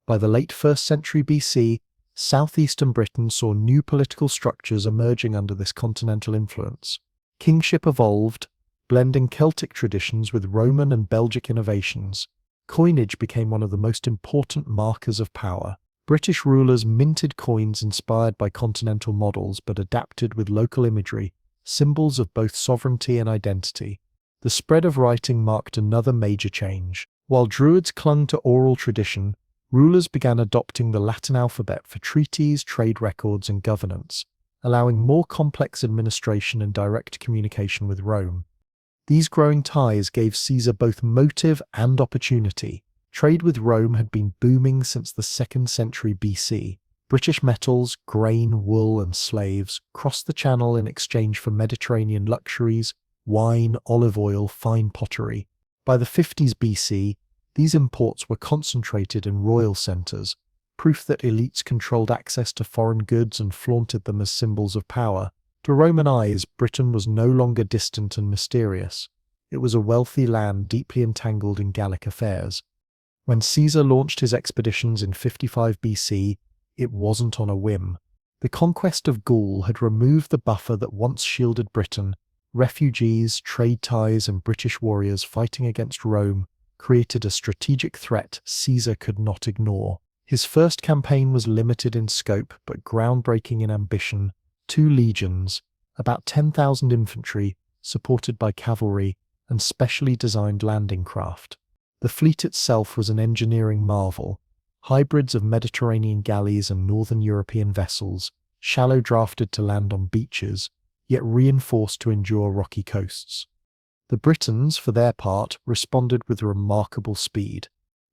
By the late 1st century BC, southeastern Britain saw new political structures emerging under this continental influence. Kingship evolved, blending Celtic traditions with Roman and Belgic innovations. Coinage became one of the most important markers of power. British rulers minted coins inspired by continental models but adapted with local imagery, symbols of both sovereignty and identity. The spread of writing marked another major change. While Druids clung to oral tradition, rulers began adopting the Latin alphabet for treaties, trade records, and governance, allowing more complex administration and direct communication with Rome. These growing ties gave Caesar both motive and opportunity. Trade with Rome had been booming since the 2nd century BC. British metals, grain, wool, and slaves crossed the Channel in exchange for Mediterranean luxuries, wine, olive oil, fine pottery. By the 50s BC, these imports were concentrated in royal centres, proof that elites controlled access to foreign goods and flaunted them as symbols of power. To Roman eyes, Britain was no longer distant and mysterious. It was a wealthy land deeply entangled in Gallic affairs. When Caesar launched his expeditions in 55 BC, it wasn't on a whim. The conquest of Gaul had removed the buffer that once shielded Britain. Refugees, trade ties, and British warriors fighting against Rome created a strategic threat Caesar could not ignore. His first campaign was limited in scope but groundbreaking in ambition. 2 legions, about 10,000 infantry, supported by cavalry, and specially designed landing craft. The fleet itself was an engineering marvel. Hybrids of Mediterranean galleys and northern European vessels, shallow drafted to land on beaches, yet reinforced to endure rocky coasts. The Britons, for their part, responded with remarkable speed.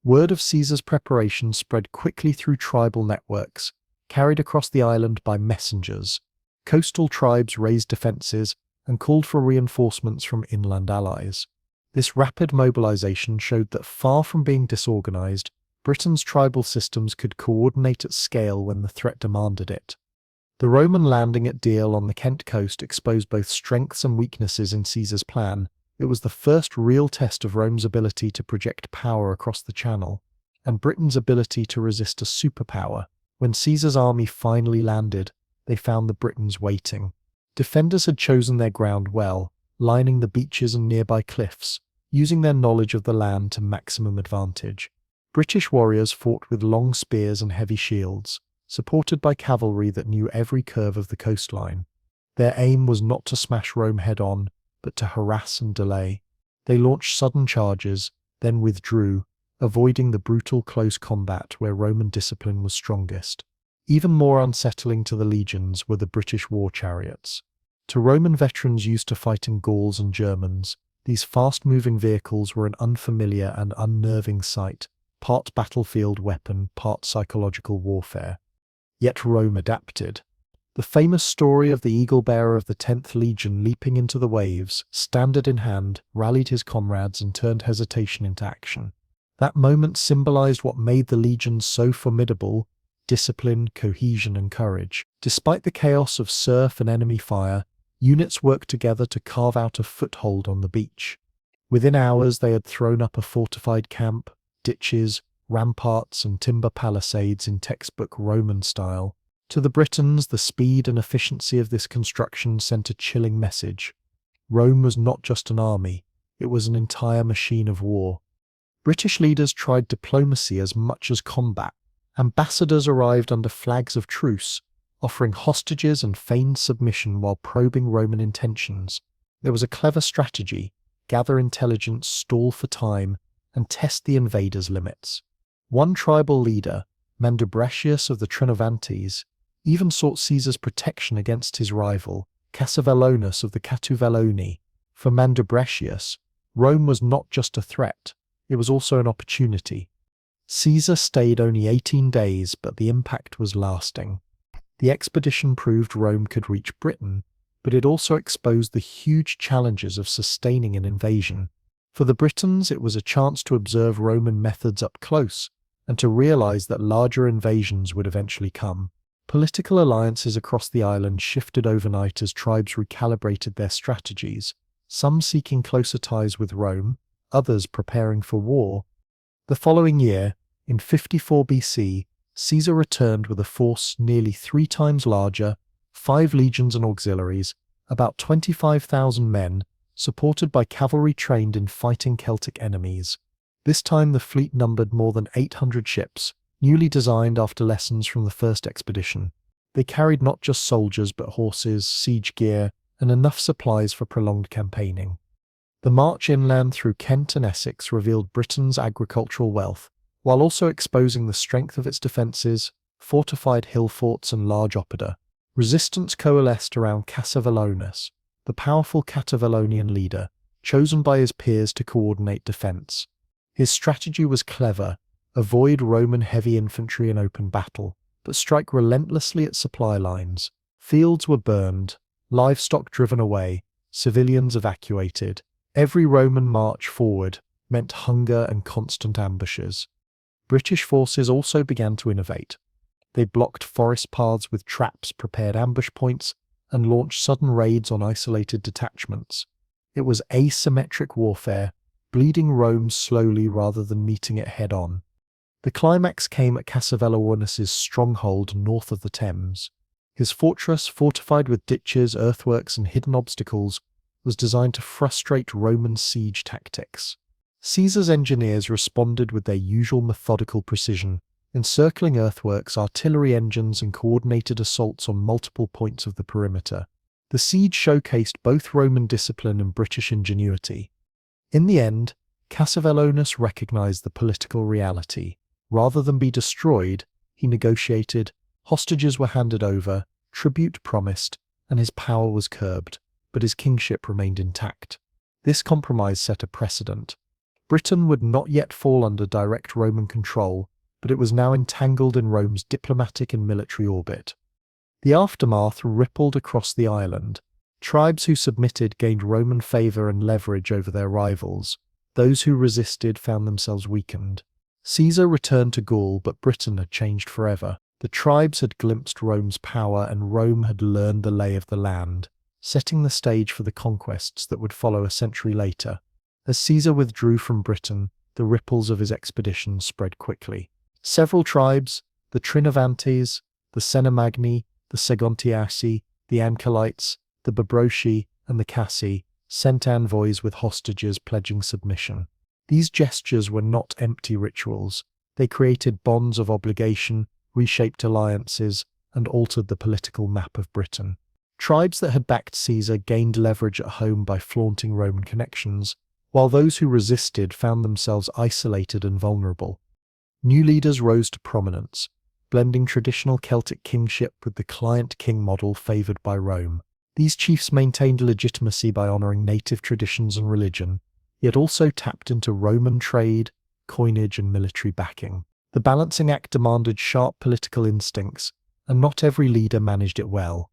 Word of Caesar's preparation spread quickly through tribal networks, carried across the island by messengers. Coastal tribes raised defences and called for reinforcements from inland allies. This rapid mobilization showed that far from being disorganized, Britain's tribal systems could coordinate at scale when the threat demanded it. The Roman landing at Deal on the Kent coast exposed both strengths and weaknesses in Caesar's plan. It was the first real test of Rome's ability to project power across the Channel, and Britain's ability to resist a superpower. When Caesar's army finally landed, they found the Britons waiting. Defenders had chosen their ground well, lining the beaches and nearby cliffs, using their knowledge of the land to maximum advantage. British warriors fought with long spears and heavy shields, supported by cavalry that knew every curve of the coastline. Their aim was not to smash Rome head-on, but to harass and delay. They launched sudden charges, then withdrew, avoiding the brutal close combat where Roman discipline was strongest. Even more unsettling to the legions were the British war chariots. To Roman veterans used to fighting Gauls and Germans, these fast-moving vehicles were an unfamiliar and unnerving sight, part battlefield weapon, part psychological warfare. Yet Rome adapted. The famous story of the eagle-bearer of the 10th Legion leaping into the waves, standard in hand, rallied his comrades and turned hesitation into action. That moment symbolized what made the legions so formidable: discipline, cohesion, and courage. Despite the chaos of surf and enemy fire, units worked together to carve out a foothold on the beach. Within hours they had thrown up a fortified camp, ditches, ramparts, and timber palisades in textbook Roman style. To the Britons, the speed and efficiency of this construction sent a chilling message. Rome was not just an army, it was an entire machine of war. British leaders tried diplomacy as much as combat. Ambassadors arrived under flags of truce, offering hostages and feigned submission while probing Roman intentions. There was a clever strategy: gather intelligence, stall for time, and test the invaders' limits. One tribal leader, Mandubratius of the Trinovantes, even sought Caesar's protection against his rival, Cassivellonus of the Catuvelloni. For Mandubratius, Rome was not just a threat, it was also an opportunity. Caesar stayed only 18 days, but the impact was lasting. The expedition proved Rome could reach Britain, but it also exposed the huge challenges of sustaining an invasion. For the Britons, it was a chance to observe Roman methods up close, and to realize that larger invasions would eventually come. Political alliances across the island shifted overnight as tribes recalibrated their strategies, some seeking closer ties with Rome, others preparing for war. The following year, in 54 BC, Caesar returned with a force nearly 3 times larger, 5 legions and auxiliaries, about 25,000 men, supported by cavalry trained in fighting Celtic enemies. This time the fleet numbered more than 800 ships, newly designed after lessons from the first expedition. They carried not just soldiers but horses, siege gear, and enough supplies for prolonged campaigning. The march inland through Kent and Essex revealed Britain's agricultural wealth, while also exposing the strength of its defences, fortified hill forts and large oppida. Resistance coalesced around Cassivellonus, the powerful Catuvellonian leader, chosen by his peers to coordinate defence. His strategy was clever: avoid Roman heavy infantry in open battle, but strike relentlessly at supply lines. Fields were burned, livestock driven away, civilians evacuated. Every Roman march forward meant hunger and constant ambushes. British forces also began to innovate. They blocked forest paths with traps, prepared ambush points, and launched sudden raids on isolated detachments. It was asymmetric warfare, bleeding Rome slowly rather than meeting it head-on. The climax came at Cassivellonus's stronghold north of the Thames. His fortress, fortified with ditches, earthworks, and hidden obstacles, was designed to frustrate Roman siege tactics. Caesar's engineers responded with their usual methodical precision, encircling earthworks, artillery engines, and coordinated assaults on multiple points of the perimeter. The siege showcased both Roman discipline and British ingenuity. In the end, Cassivellonus recognized the political reality. Rather than be destroyed, he negotiated, hostages were handed over, tribute promised, and his power was curbed, but his kingship remained intact. This compromise set a precedent. Britain would not yet fall under direct Roman control, but it was now entangled in Rome's diplomatic and military orbit. The aftermath rippled across the island. Tribes who submitted gained Roman favor and leverage over their rivals. Those who resisted found themselves weakened. Caesar returned to Gaul, but Britain had changed forever. The tribes had glimpsed Rome's power, and Rome had learned the lay of the land, setting the stage for the conquests that would follow a century later. As Caesar withdrew from Britain, the ripples of his expedition spread quickly. Several tribes, the Trinovantes, the Cenomagni, the Segontiaci, the Ancalites, the Babroci, and the Cassi, sent envoys with hostages pledging submission. These gestures were not empty rituals. They created bonds of obligation, reshaped alliances, and altered the political map of Britain. Tribes that had backed Caesar gained leverage at home by flaunting Roman connections, while those who resisted found themselves isolated and vulnerable. New leaders rose to prominence. blending traditional Celtic kingship with the client-king model favored by Rome. These chiefs maintained legitimacy by honoring native traditions and religion, yet also tapped into Roman trade, coinage, and military backing. The balancing act demanded sharp political instincts, and not every leader managed it well.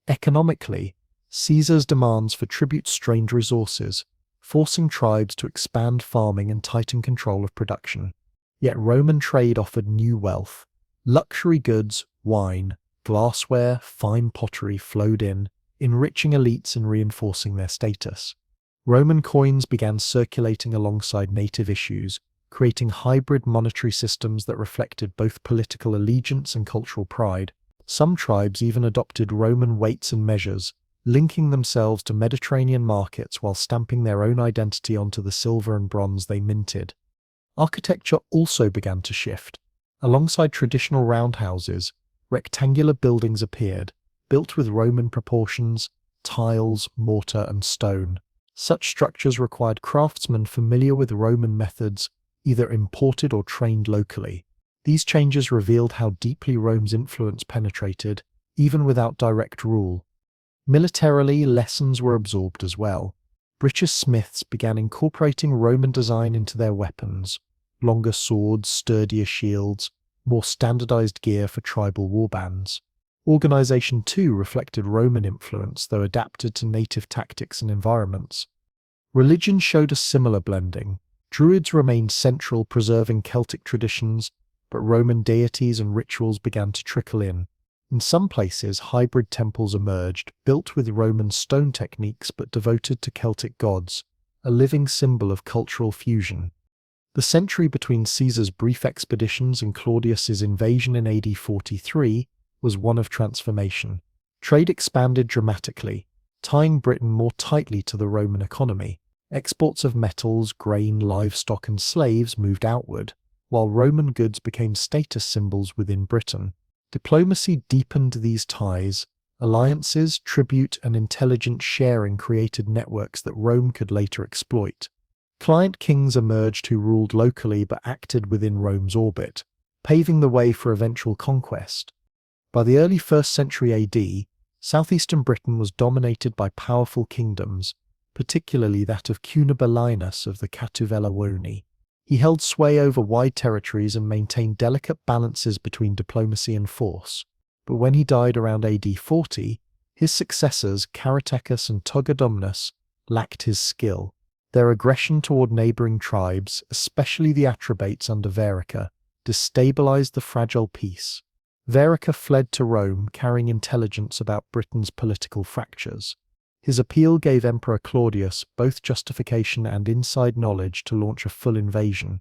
Economically, Caesar's demands for tribute strained resources, forcing tribes to expand farming and tighten control of production. Yet Roman trade offered new wealth. Luxury goods, wine, glassware, fine pottery flowed in, enriching elites and reinforcing their status. Roman coins began circulating alongside native issues, creating hybrid monetary systems that reflected both political allegiance and cultural pride. Some tribes even adopted Roman weights and measures, linking themselves to Mediterranean markets while stamping their own identity onto the silver and bronze they minted. Architecture also began to shift. Alongside traditional roundhouses, rectangular buildings appeared, built with Roman proportions, tiles, mortar, and stone. Such structures required craftsmen familiar with Roman methods, either imported or trained locally. These changes revealed how deeply Rome's influence penetrated, even without direct rule. Militarily, lessons were absorbed as well. British smiths began incorporating Roman design into their weapons: longer swords, sturdier shields, more standardized gear for tribal warbands. Organization too reflected Roman influence, though adapted to native tactics and environments. Religion showed a similar blending. Druids remained central, preserving Celtic traditions, but Roman deities and rituals began to trickle in. In some places, hybrid temples emerged, built with Roman stone techniques but devoted to Celtic gods, a living symbol of cultural fusion. The century between Caesar's brief expeditions and Claudius's invasion in AD 43 was one of transformation. Trade expanded dramatically, tying Britain more tightly to the Roman economy. Exports of metals, grain, livestock, and slaves moved outward, while Roman goods became status symbols within Britain. Diplomacy deepened these ties. Alliances, tribute, and intelligence sharing created networks that Rome could later exploit. Client kings emerged who ruled locally but acted within Rome's orbit, paving the way for eventual conquest. By the early 1st century AD, southeastern Britain was dominated by powerful kingdoms, particularly that of Cunobelinus of the Catuvellauni. He held sway over wide territories and maintained delicate balances between diplomacy and force. But when he died around AD 40, his successors, Caratacus and Togodumnus, lacked his skill. Their aggression toward neighboring tribes, especially the Atrebates under Verica, destabilized the fragile peace. Verica fled to Rome, carrying intelligence about Britain's political fractures. His appeal gave Emperor Claudius both justification and inside knowledge to launch a full invasion.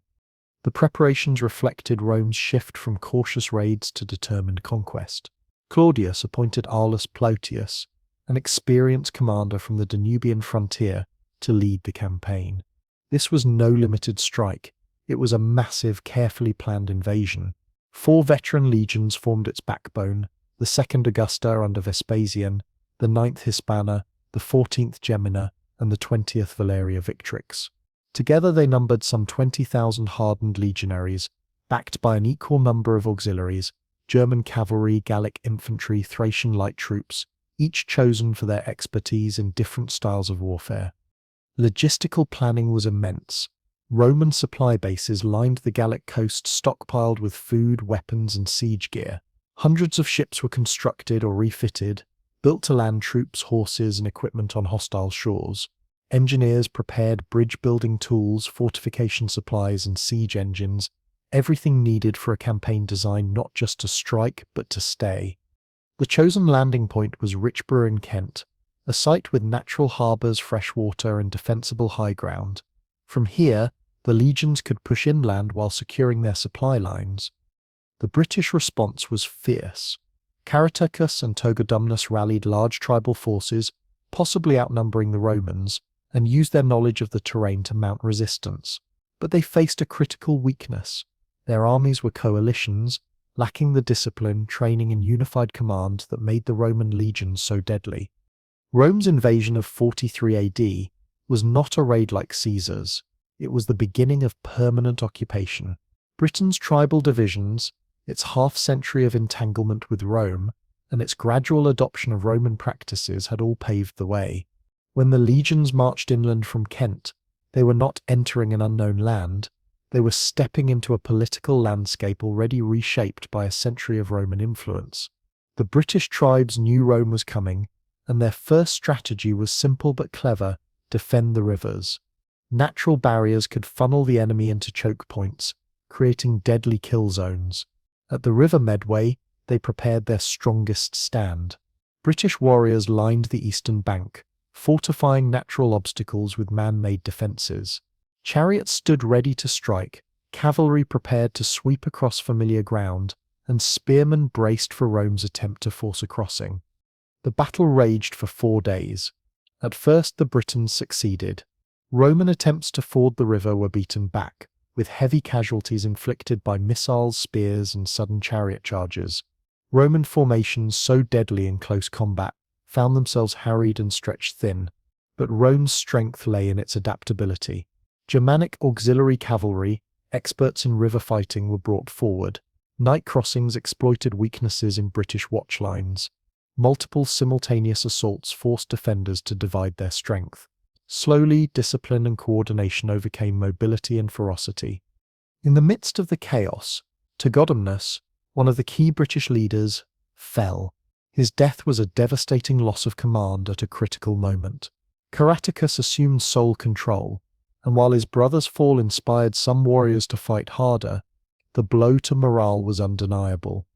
The preparations reflected Rome's shift from cautious raids to determined conquest. Claudius appointed Aulus Plautius, an experienced commander from the Danubian frontier, to lead the campaign. This was no limited strike. It was a massive, carefully planned invasion. 4 veteran legions formed its backbone: the 2nd Augusta under Vespasian, the 9th Hispana, the 14th Gemina, and the 20th Valeria Victrix. Together they numbered some 20,000 hardened legionaries, backed by an equal number of auxiliaries: German cavalry, Gallic infantry, Thracian light troops, each chosen for their expertise in different styles of warfare. Logistical planning was immense. Roman supply bases lined the Gallic coast, stockpiled with food, weapons, and siege gear. Hundreds of ships were constructed or refitted, built to land troops, horses, and equipment on hostile shores. Engineers prepared bridge-building tools, fortification supplies, and siege engines, everything needed for a campaign designed not just to strike, but to stay. The chosen landing point was Richborough in Kent, a site with natural harbours, fresh water, and defensible high ground. From here, the legions could push inland while securing their supply lines. The British response was fierce. Caratacus and Togodumnus rallied large tribal forces, possibly outnumbering the Romans, and used their knowledge of the terrain to mount resistance. But they faced a critical weakness. Their armies were coalitions, lacking the discipline, training, and unified command that made the Roman legions so deadly. Rome's invasion of 43 AD was not a raid like Caesar's. It was the beginning of permanent occupation. Britain's tribal divisions, its half-century of entanglement with Rome, and its gradual adoption of Roman practices had all paved the way. When the legions marched inland from Kent, they were not entering an unknown land, they were stepping into a political landscape already reshaped by a century of Roman influence. The British tribes knew Rome was coming, and their first strategy was simple but clever: defend the rivers. Natural barriers could funnel the enemy into choke points, creating deadly kill zones. At the River Medway, they prepared their strongest stand. British warriors lined the eastern bank, fortifying natural obstacles with man-made defences. Chariots stood ready to strike, cavalry prepared to sweep across familiar ground, and spearmen braced for Rome's attempt to force a crossing. The battle raged for 4 days. At first the Britons succeeded. Roman attempts to ford the river were beaten back, with heavy casualties inflicted by missiles, spears, and sudden chariot charges. Roman formations, so deadly in close combat, found themselves harried and stretched thin, but Rome's strength lay in its adaptability. Germanic auxiliary cavalry, experts in river fighting, were brought forward. Night crossings exploited weaknesses in British watch lines. Multiple simultaneous assaults forced defenders to divide their strength. Slowly, discipline and coordination overcame mobility and ferocity. In the midst of the chaos, Togodumnus, one of the key British leaders, fell. His death was a devastating loss of command at a critical moment. Caratacus assumed sole control, and while his brother's fall inspired some warriors to fight harder, the blow to morale was undeniable.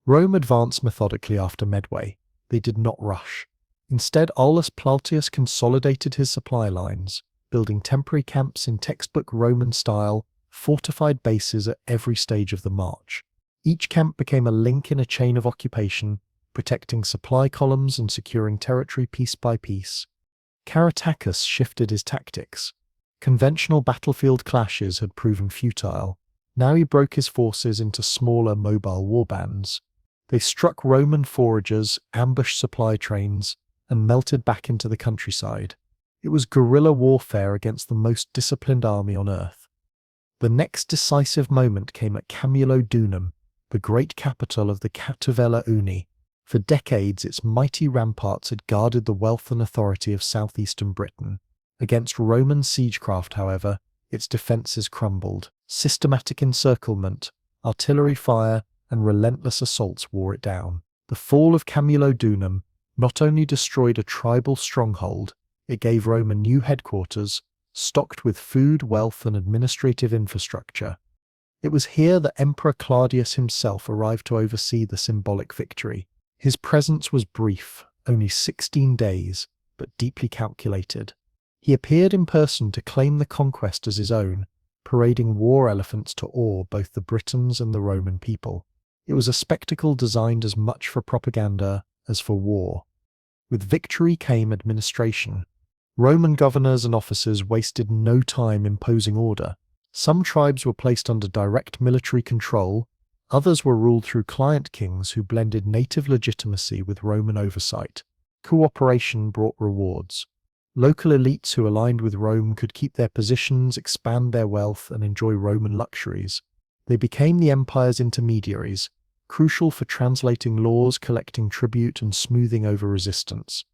Rome advanced methodically after Medway. They did not rush. Instead, Aulus Plautius consolidated his supply lines, building temporary camps in textbook Roman style, fortified bases at every stage of the march. Each camp became a link in a chain of occupation, protecting supply columns and securing territory piece by piece. Caratacus shifted his tactics. Conventional battlefield clashes had proven futile. Now he broke his forces into smaller, mobile warbands. They struck Roman foragers, ambushed supply trains, and melted back into the countryside. It was guerrilla warfare against the most disciplined army on earth. The next decisive moment came at Camulodunum, the great capital of the Catuvella Uni. For decades, its mighty ramparts had guarded the wealth and authority of southeastern Britain. Against Roman siegecraft, however, its defences crumbled. Systematic encirclement, artillery fire, and relentless assaults wore it down. The fall of Camulodunum not only destroyed a tribal stronghold, it gave Rome a new headquarters, stocked with food, wealth, and administrative infrastructure. It was here that Emperor Claudius himself arrived to oversee the symbolic victory. His presence was brief, only 16 days, but deeply calculated. He appeared in person to claim the conquest as his own, parading war elephants to awe both the Britons and the Roman people. It was a spectacle designed as much for propaganda as for war. With victory came administration. Roman governors and officers wasted no time imposing order. Some tribes were placed under direct military control, others were ruled through client kings who blended native legitimacy with Roman oversight. Cooperation brought rewards. Local elites who aligned with Rome could keep their positions, expand their wealth, and enjoy Roman luxuries. They became the empire's intermediaries, crucial for translating laws, collecting tribute, and smoothing over resistance.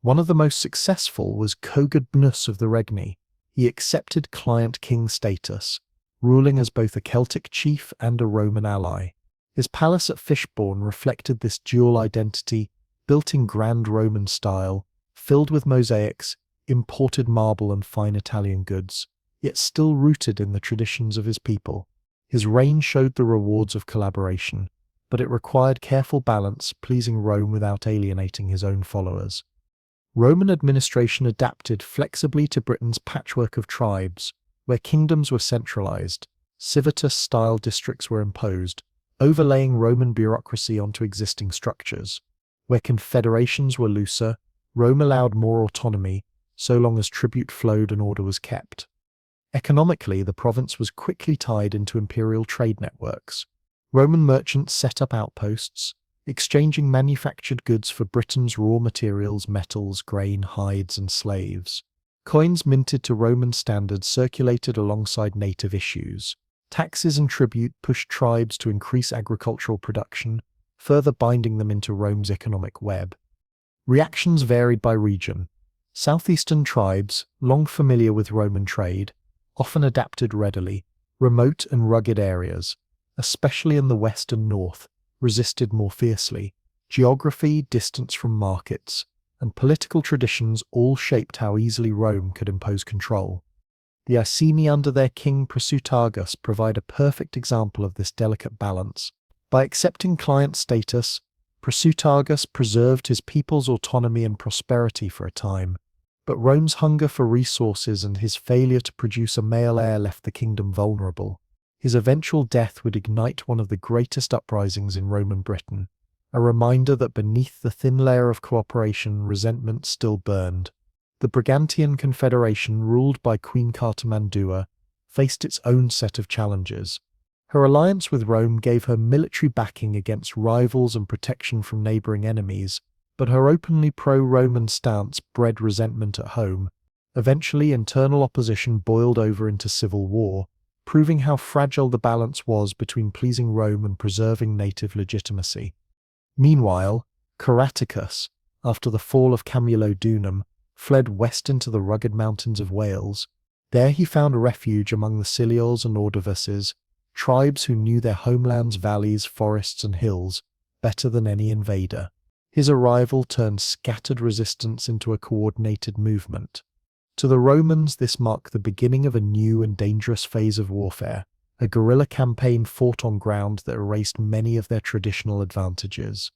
One of the most successful was Cogadbnus of the Regni. He accepted client king status, ruling as both a Celtic chief and a Roman ally. His palace at Fishbourne reflected this dual identity, built in grand Roman style, filled with mosaics, imported marble and fine Italian goods, yet still rooted in the traditions of his people. His reign showed the rewards of collaboration, but it required careful balance, pleasing Rome without alienating his own followers. Roman administration adapted flexibly to Britain's patchwork of tribes. Where kingdoms were centralized, civitas-style districts were imposed, overlaying Roman bureaucracy onto existing structures. Where confederations were looser, Rome allowed more autonomy, so long as tribute flowed and order was kept. Economically, the province was quickly tied into imperial trade networks. Roman merchants set up outposts, exchanging manufactured goods for Britain's raw materials, metals, grain, hides, and slaves. Coins minted to Roman standards circulated alongside native issues. Taxes and tribute pushed tribes to increase agricultural production, further binding them into Rome's economic web. Reactions varied by region. Southeastern tribes, long familiar with Roman trade, often adapted readily. Remote and rugged areas, especially in the west and north, resisted more fiercely. Geography, distance from markets, and political traditions all shaped how easily Rome could impose control. The Iceni under their king Prasutagus provide a perfect example of this delicate balance. By accepting client status, Prasutagus preserved his people's autonomy and prosperity for a time, but Rome's hunger for resources and his failure to produce a male heir left the kingdom vulnerable. His eventual death would ignite one of the greatest uprisings in Roman Britain, a reminder that beneath the thin layer of cooperation, resentment still burned. The Brigantian Confederation, ruled by Queen Cartimandua, faced its own set of challenges. Her alliance with Rome gave her military backing against rivals and protection from neighboring enemies, but her openly pro-Roman stance bred resentment at home. Eventually, internal opposition boiled over into civil war, proving how fragile the balance was between pleasing Rome and preserving native legitimacy. Meanwhile, Caratacus, after the fall of Camulodunum, fled west into the rugged mountains of Wales. There he found refuge among the Siliols and Ordovices, tribes who knew their homeland's valleys, forests, and hills better than any invader. His arrival turned scattered resistance into a coordinated movement. To the Romans, this marked the beginning of a new and dangerous phase of warfare, a guerrilla campaign fought on ground that erased many of their traditional advantages.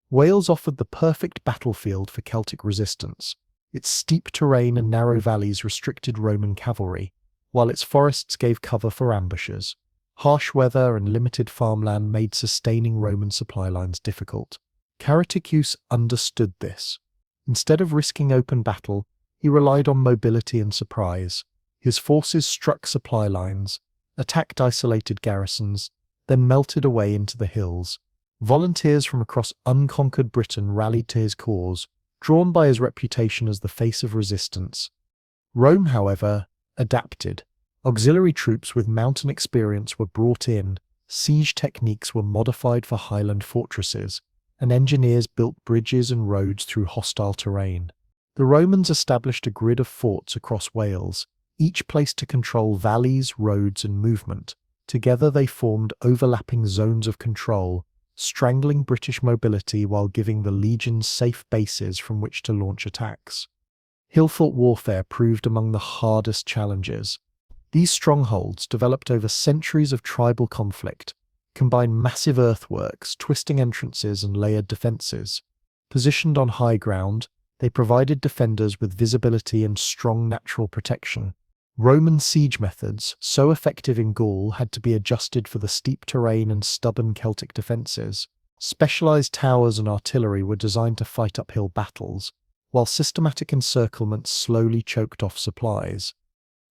Wales offered the perfect battlefield for Celtic resistance. Its steep terrain and narrow valleys restricted Roman cavalry, while its forests gave cover for ambushes. Harsh weather and limited farmland made sustaining Roman supply lines difficult. Caratacus understood this. Instead of risking open battle, he relied on mobility and surprise. His forces struck supply lines, attacked isolated garrisons, then melted away into the hills. Volunteers from across unconquered Britain rallied to his cause, drawn by his reputation as the face of resistance. Rome, however, adapted. Auxiliary troops with mountain experience were brought in, siege techniques were modified for highland fortresses, and engineers built bridges and roads through hostile terrain. The Romans established a grid of forts across Wales, each placed to control valleys, roads, and movement. Together they formed overlapping zones of control, strangling British mobility while giving the legions safe bases from which to launch attacks. Hill-fort warfare proved among the hardest challenges. These strongholds, developed over centuries of tribal conflict, combined massive earthworks, twisting entrances, and layered defenses. Positioned on high ground, they provided defenders with visibility and strong natural protection. Roman siege methods, so effective in Gaul, had to be adjusted for the steep terrain and stubborn Celtic defenses. Specialized towers and artillery were designed to fight uphill battles, while systematic encirclements slowly choked off supplies.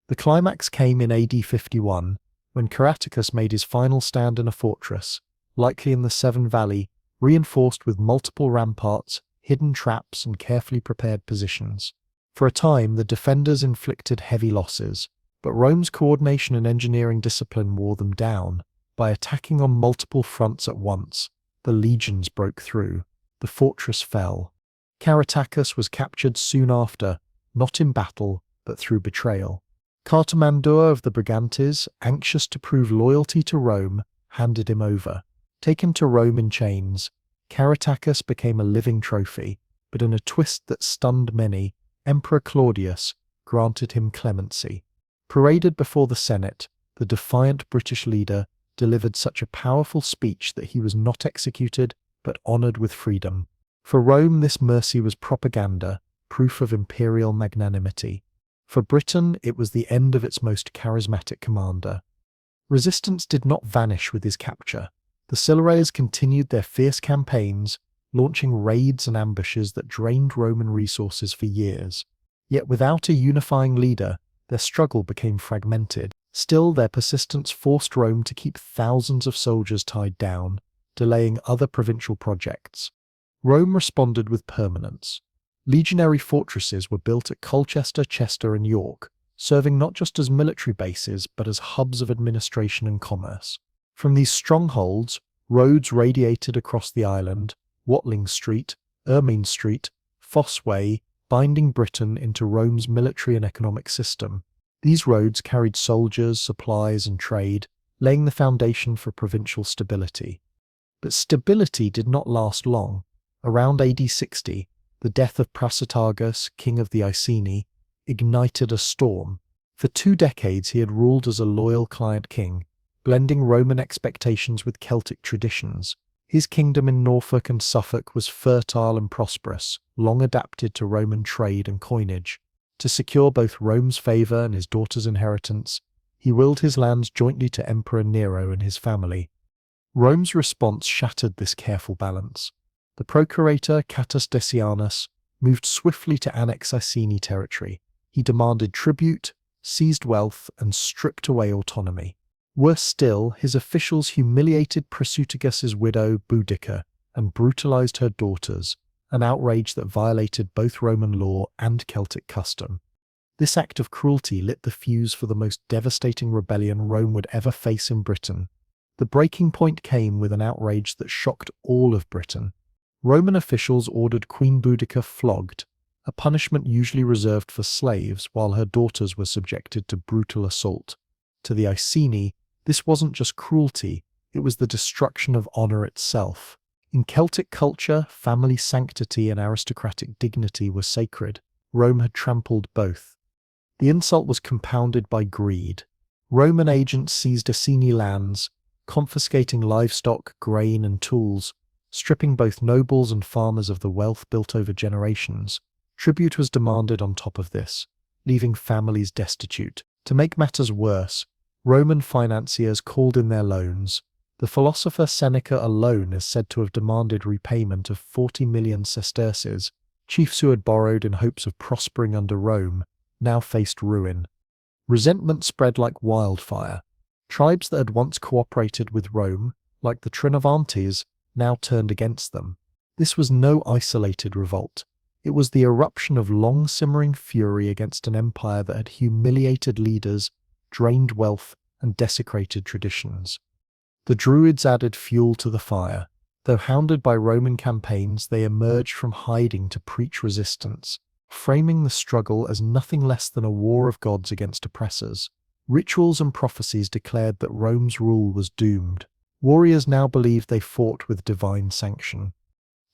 The climax came in AD 51, when Caratacus made his final stand in a fortress, likely in the Severn Valley, reinforced with multiple ramparts, hidden traps, and carefully prepared positions. For a time, the defenders inflicted heavy losses, but Rome's coordination and engineering discipline wore them down. By attacking on multiple fronts at once, the legions broke through. The fortress fell. Caratacus was captured soon after, not in battle, but through betrayal. Cartimandua of the Brigantes, anxious to prove loyalty to Rome, handed him over. Taken to Rome in chains, Caratacus became a living trophy, but in a twist that stunned many, Emperor Claudius granted him clemency. Paraded before the Senate, the defiant British leader delivered such a powerful speech that he was not executed, but honored with freedom. For Rome, this mercy was propaganda, proof of imperial magnanimity. For Britain, it was the end of its most charismatic commander. Resistance did not vanish with his capture. The Silures continued their fierce campaigns, launching raids and ambushes that drained Roman resources for years. Yet without a unifying leader, their struggle became fragmented. Still, their persistence forced Rome to keep thousands of soldiers tied down, delaying other provincial projects. Rome responded with permanence. Legionary fortresses were built at Colchester, Chester, and York, serving not just as military bases but as hubs of administration and commerce. From these strongholds, roads radiated across the island: Watling Street, Ermine Street, Fosse Way, binding Britain into Rome's military and economic system. These roads carried soldiers, supplies, and trade, laying the foundation for provincial stability. But stability did not last long. Around AD 60, the death of Prasutagus, king of the Iceni, ignited a storm. For 2 decades he had ruled as a loyal client king, blending Roman expectations with Celtic traditions. His kingdom in Norfolk and Suffolk was fertile and prosperous, long adapted to Roman trade and coinage. To secure both Rome's favour and his daughter's inheritance, he willed his lands jointly to Emperor Nero and his family. Rome's response shattered this careful balance. The procurator Catus Decianus moved swiftly to annex Iceni territory. He demanded tribute, seized wealth, and stripped away autonomy. Worse still, his officials humiliated Prasutagus' widow Boudica and brutalized her daughters, an outrage that violated both Roman law and Celtic custom. This act of cruelty lit the fuse for the most devastating rebellion Rome would ever face in Britain. The breaking point came with an outrage that shocked all of Britain. Roman officials ordered Queen Boudica flogged, a punishment usually reserved for slaves, while her daughters were subjected to brutal assault. To the Iceni, this wasn't just cruelty, it was the destruction of honor itself. In Celtic culture, family sanctity and aristocratic dignity were sacred. Rome had trampled both. The insult was compounded by greed. Roman agents seized Iceni lands, confiscating livestock, grain, and tools, stripping both nobles and farmers of the wealth built over generations. Tribute was demanded on top of this, leaving families destitute. To make matters worse, Roman financiers called in their loans. The philosopher Seneca alone is said to have demanded repayment of 40 million sesterces. Chiefs who had borrowed in hopes of prospering under Rome now faced ruin. Resentment spread like wildfire. Tribes that had once cooperated with Rome, like the Trinovantes, now turned against them. This was no isolated revolt. It was the eruption of long-simmering fury against an empire that had humiliated leaders, drained wealth, and desecrated traditions. The Druids added fuel to the fire. Though hounded by Roman campaigns, they emerged from hiding to preach resistance, framing the struggle as nothing less than a war of gods against oppressors. Rituals and prophecies declared that Rome's rule was doomed. Warriors now believed they fought with divine sanction.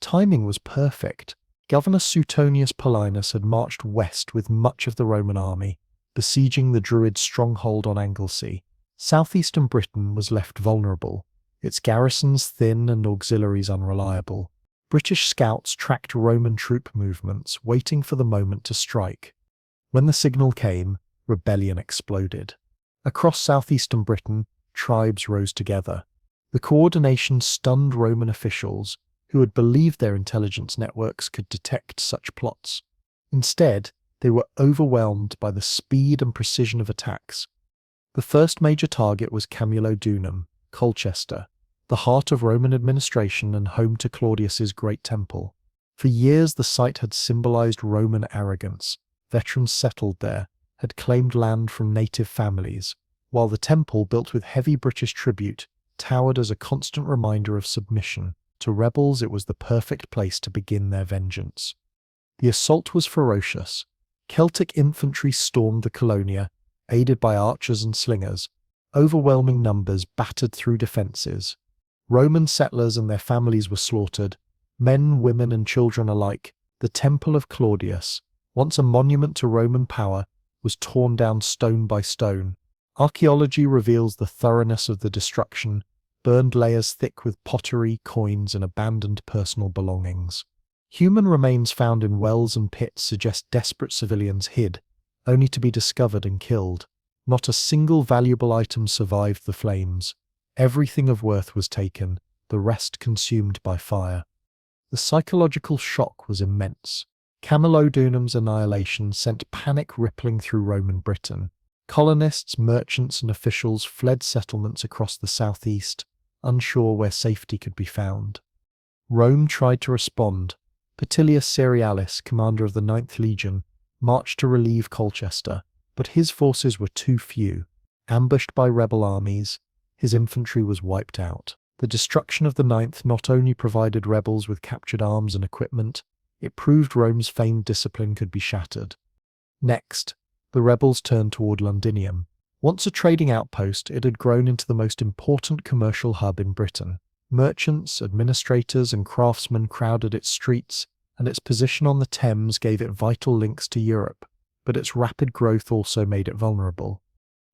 Timing was perfect. Governor Suetonius Paulinus had marched west with much of the Roman army, besieging the Druid stronghold on Anglesey. Southeastern Britain was left vulnerable, its garrisons thin and auxiliaries unreliable. British scouts tracked Roman troop movements, waiting for the moment to strike. When the signal came, rebellion exploded. Across southeastern Britain, tribes rose together. The coordination stunned Roman officials, who had believed their intelligence networks could detect such plots. Instead, they were overwhelmed by the speed and precision of attacks. The first major target was Camulodunum, Colchester, the heart of Roman administration and home to Claudius's great temple. For years the site had symbolized Roman arrogance. Veterans settled there, had claimed land from native families, while the temple, built with heavy British tribute, towered as a constant reminder of submission. To rebels, it was the perfect place to begin their vengeance. The assault was ferocious. Celtic infantry stormed the Colonia, aided by archers and slingers. Overwhelming numbers battered through defences. Roman settlers and their families were slaughtered, men, women, and children alike. The Temple of Claudius, once a monument to Roman power, was torn down stone by stone. Archaeology reveals the thoroughness of the destruction, burned layers thick with pottery, coins, and abandoned personal belongings. Human remains found in wells and pits suggest desperate civilians hid, only to be discovered and killed. Not a single valuable item survived the flames. Everything of worth was taken, the rest consumed by fire. The psychological shock was immense. Camulodunum's annihilation sent panic rippling through Roman Britain. Colonists, merchants, and officials fled settlements across the southeast, unsure where safety could be found. Rome tried to respond. Petilius Cerealis, commander of the 9th Legion, marched to relieve Colchester, But his forces were too few. Ambushed by rebel armies, his infantry was wiped out. The destruction of the Ninth not only provided rebels with captured arms and equipment, it proved Rome's famed discipline could be shattered. Next, the rebels turned toward Londinium. Once a trading outpost, it had grown into the most important commercial hub in Britain. Merchants, administrators, and craftsmen crowded its streets, and its position on the Thames gave it vital links to Europe, but its rapid growth also made it vulnerable.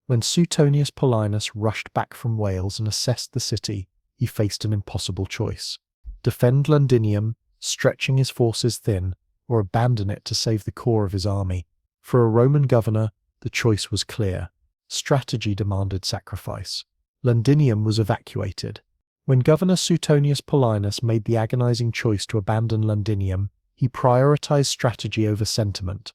When Suetonius Paulinus rushed back from Wales and assessed the city, he faced an impossible choice: defend Londinium, stretching his forces thin, or abandon it to save the core of his army. For a Roman governor, the choice was clear. Strategy demanded sacrifice. Londinium was evacuated. When Governor Suetonius Paulinus made the agonizing choice to abandon Londinium, he prioritized strategy over sentiment.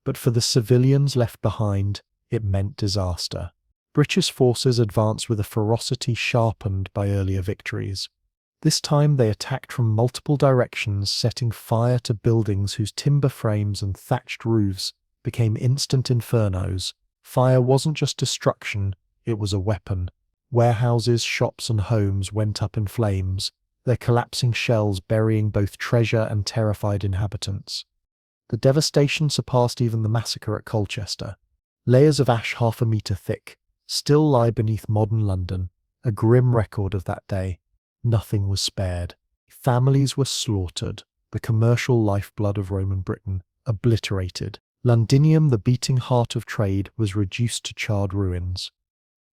But for the civilians left behind, it meant disaster. British forces advanced with a ferocity sharpened by earlier victories. This time they attacked from multiple directions, setting fire to buildings whose timber frames and thatched roofs became instant infernos. Fire wasn't just destruction, it was a weapon. Warehouses, shops, and homes went up in flames, their collapsing shells burying both treasure and terrified inhabitants. The devastation surpassed even the massacre at Colchester. Layers of ash half a metre thick still lie beneath modern London, a grim record of that day. Nothing was spared. Families were slaughtered, the commercial lifeblood of Roman Britain obliterated. Londinium, the beating heart of trade, was reduced to charred ruins.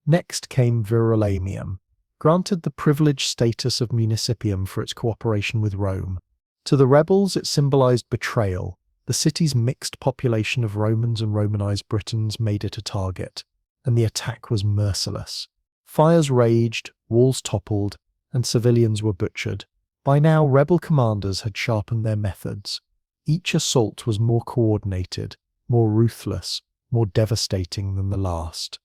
Next came Verulamium, granted the privileged status of municipium for its cooperation with Rome. To the rebels it symbolized betrayal. The city's mixed population of Romans and Romanized Britons made it a target, and the attack was merciless. Fires raged, walls toppled, and civilians were butchered. By now, rebel commanders had sharpened their methods. Each assault was more coordinated, more ruthless, more devastating than the last.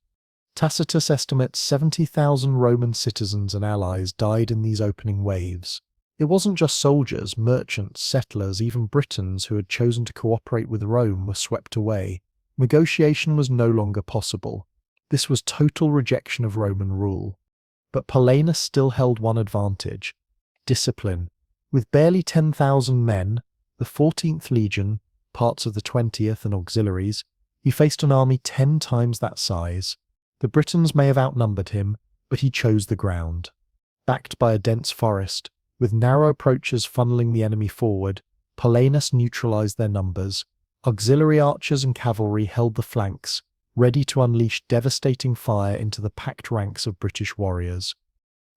Tacitus estimates 70,000 Roman citizens and allies died in these opening waves. It wasn't just soldiers, merchants, settlers, even Britons who had chosen to cooperate with Rome were swept away. Negotiation was no longer possible. This was total rejection of Roman rule. But Paulinus still held one advantage: discipline. With barely 10,000 men, the 14th Legion, parts of the 20th and auxiliaries, he faced an army 10 times that size. The Britons may have outnumbered him, but he chose the ground. Backed by a dense forest, with narrow approaches funneling the enemy forward, Paulinus neutralized their numbers. Auxiliary archers and cavalry held the flanks, ready to unleash devastating fire into the packed ranks of British warriors.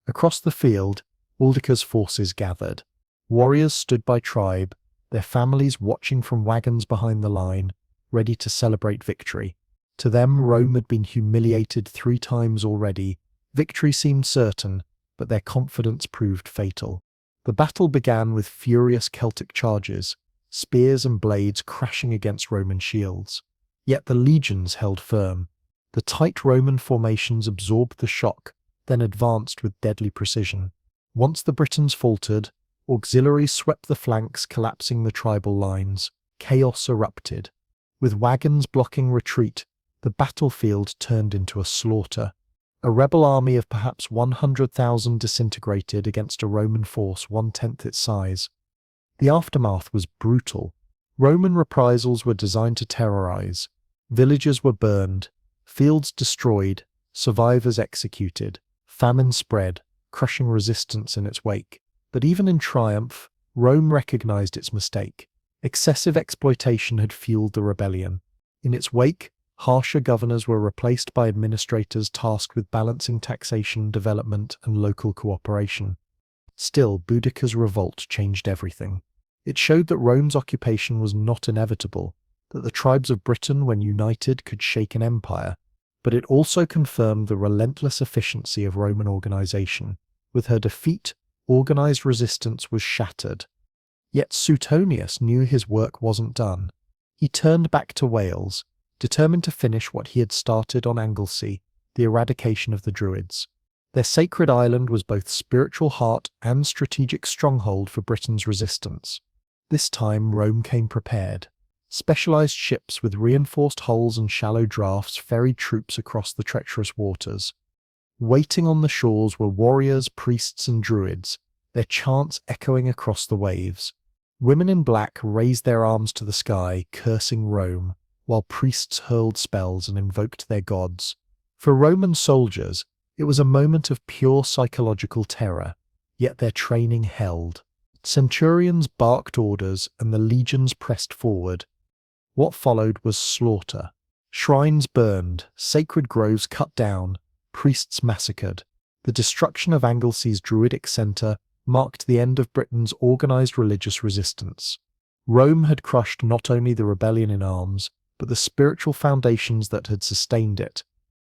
Across the field, Wildeca's forces gathered. Warriors stood by tribe, their families watching from wagons behind the line, ready to celebrate victory. To them, Rome had been humiliated 3 times already. Victory seemed certain, but their confidence proved fatal. The battle began with furious Celtic charges, spears and blades crashing against Roman shields. Yet the legions held firm. The tight Roman formations absorbed the shock, then advanced with deadly precision. Once the Britons faltered, auxiliaries swept the flanks, collapsing the tribal lines. Chaos erupted. With wagons blocking retreat, the battlefield turned into a slaughter. A rebel army of perhaps 100,000 disintegrated against a Roman force 1/10 its size. The aftermath was brutal. Roman reprisals were designed to terrorize. Villages were burned, fields destroyed, survivors executed. Famine spread, crushing resistance in its wake. But even in triumph, Rome recognized its mistake. Excessive exploitation had fueled the rebellion. In its wake, harsher governors were replaced by administrators tasked with balancing taxation, development, and local cooperation. Still, Boudicca's revolt changed everything. It showed that Rome's occupation was not inevitable, that the tribes of Britain, when united, could shake an empire. But it also confirmed the relentless efficiency of Roman organization. With her defeat, organized resistance was shattered. Yet Suetonius knew his work wasn't done. He turned back to Wales, determined to finish what he had started on Anglesey, the eradication of the Druids. Their sacred island was both spiritual heart and strategic stronghold for Britain's resistance. This time Rome came prepared. Specialized ships with reinforced hulls and shallow drafts ferried troops across the treacherous waters. Waiting on the shores were warriors, priests, and druids, their chants echoing across the waves. Women in black raised their arms to the sky, cursing Rome, while priests hurled spells and invoked their gods. For Roman soldiers, it was a moment of pure psychological terror, yet their training held. Centurions barked orders, and the legions pressed forward. What followed was slaughter. Shrines burned, sacred groves cut down, priests massacred. The destruction of Anglesea's druidic centre marked the end of Britain's organised religious resistance. Rome had crushed not only the rebellion in arms, but the spiritual foundations that had sustained it.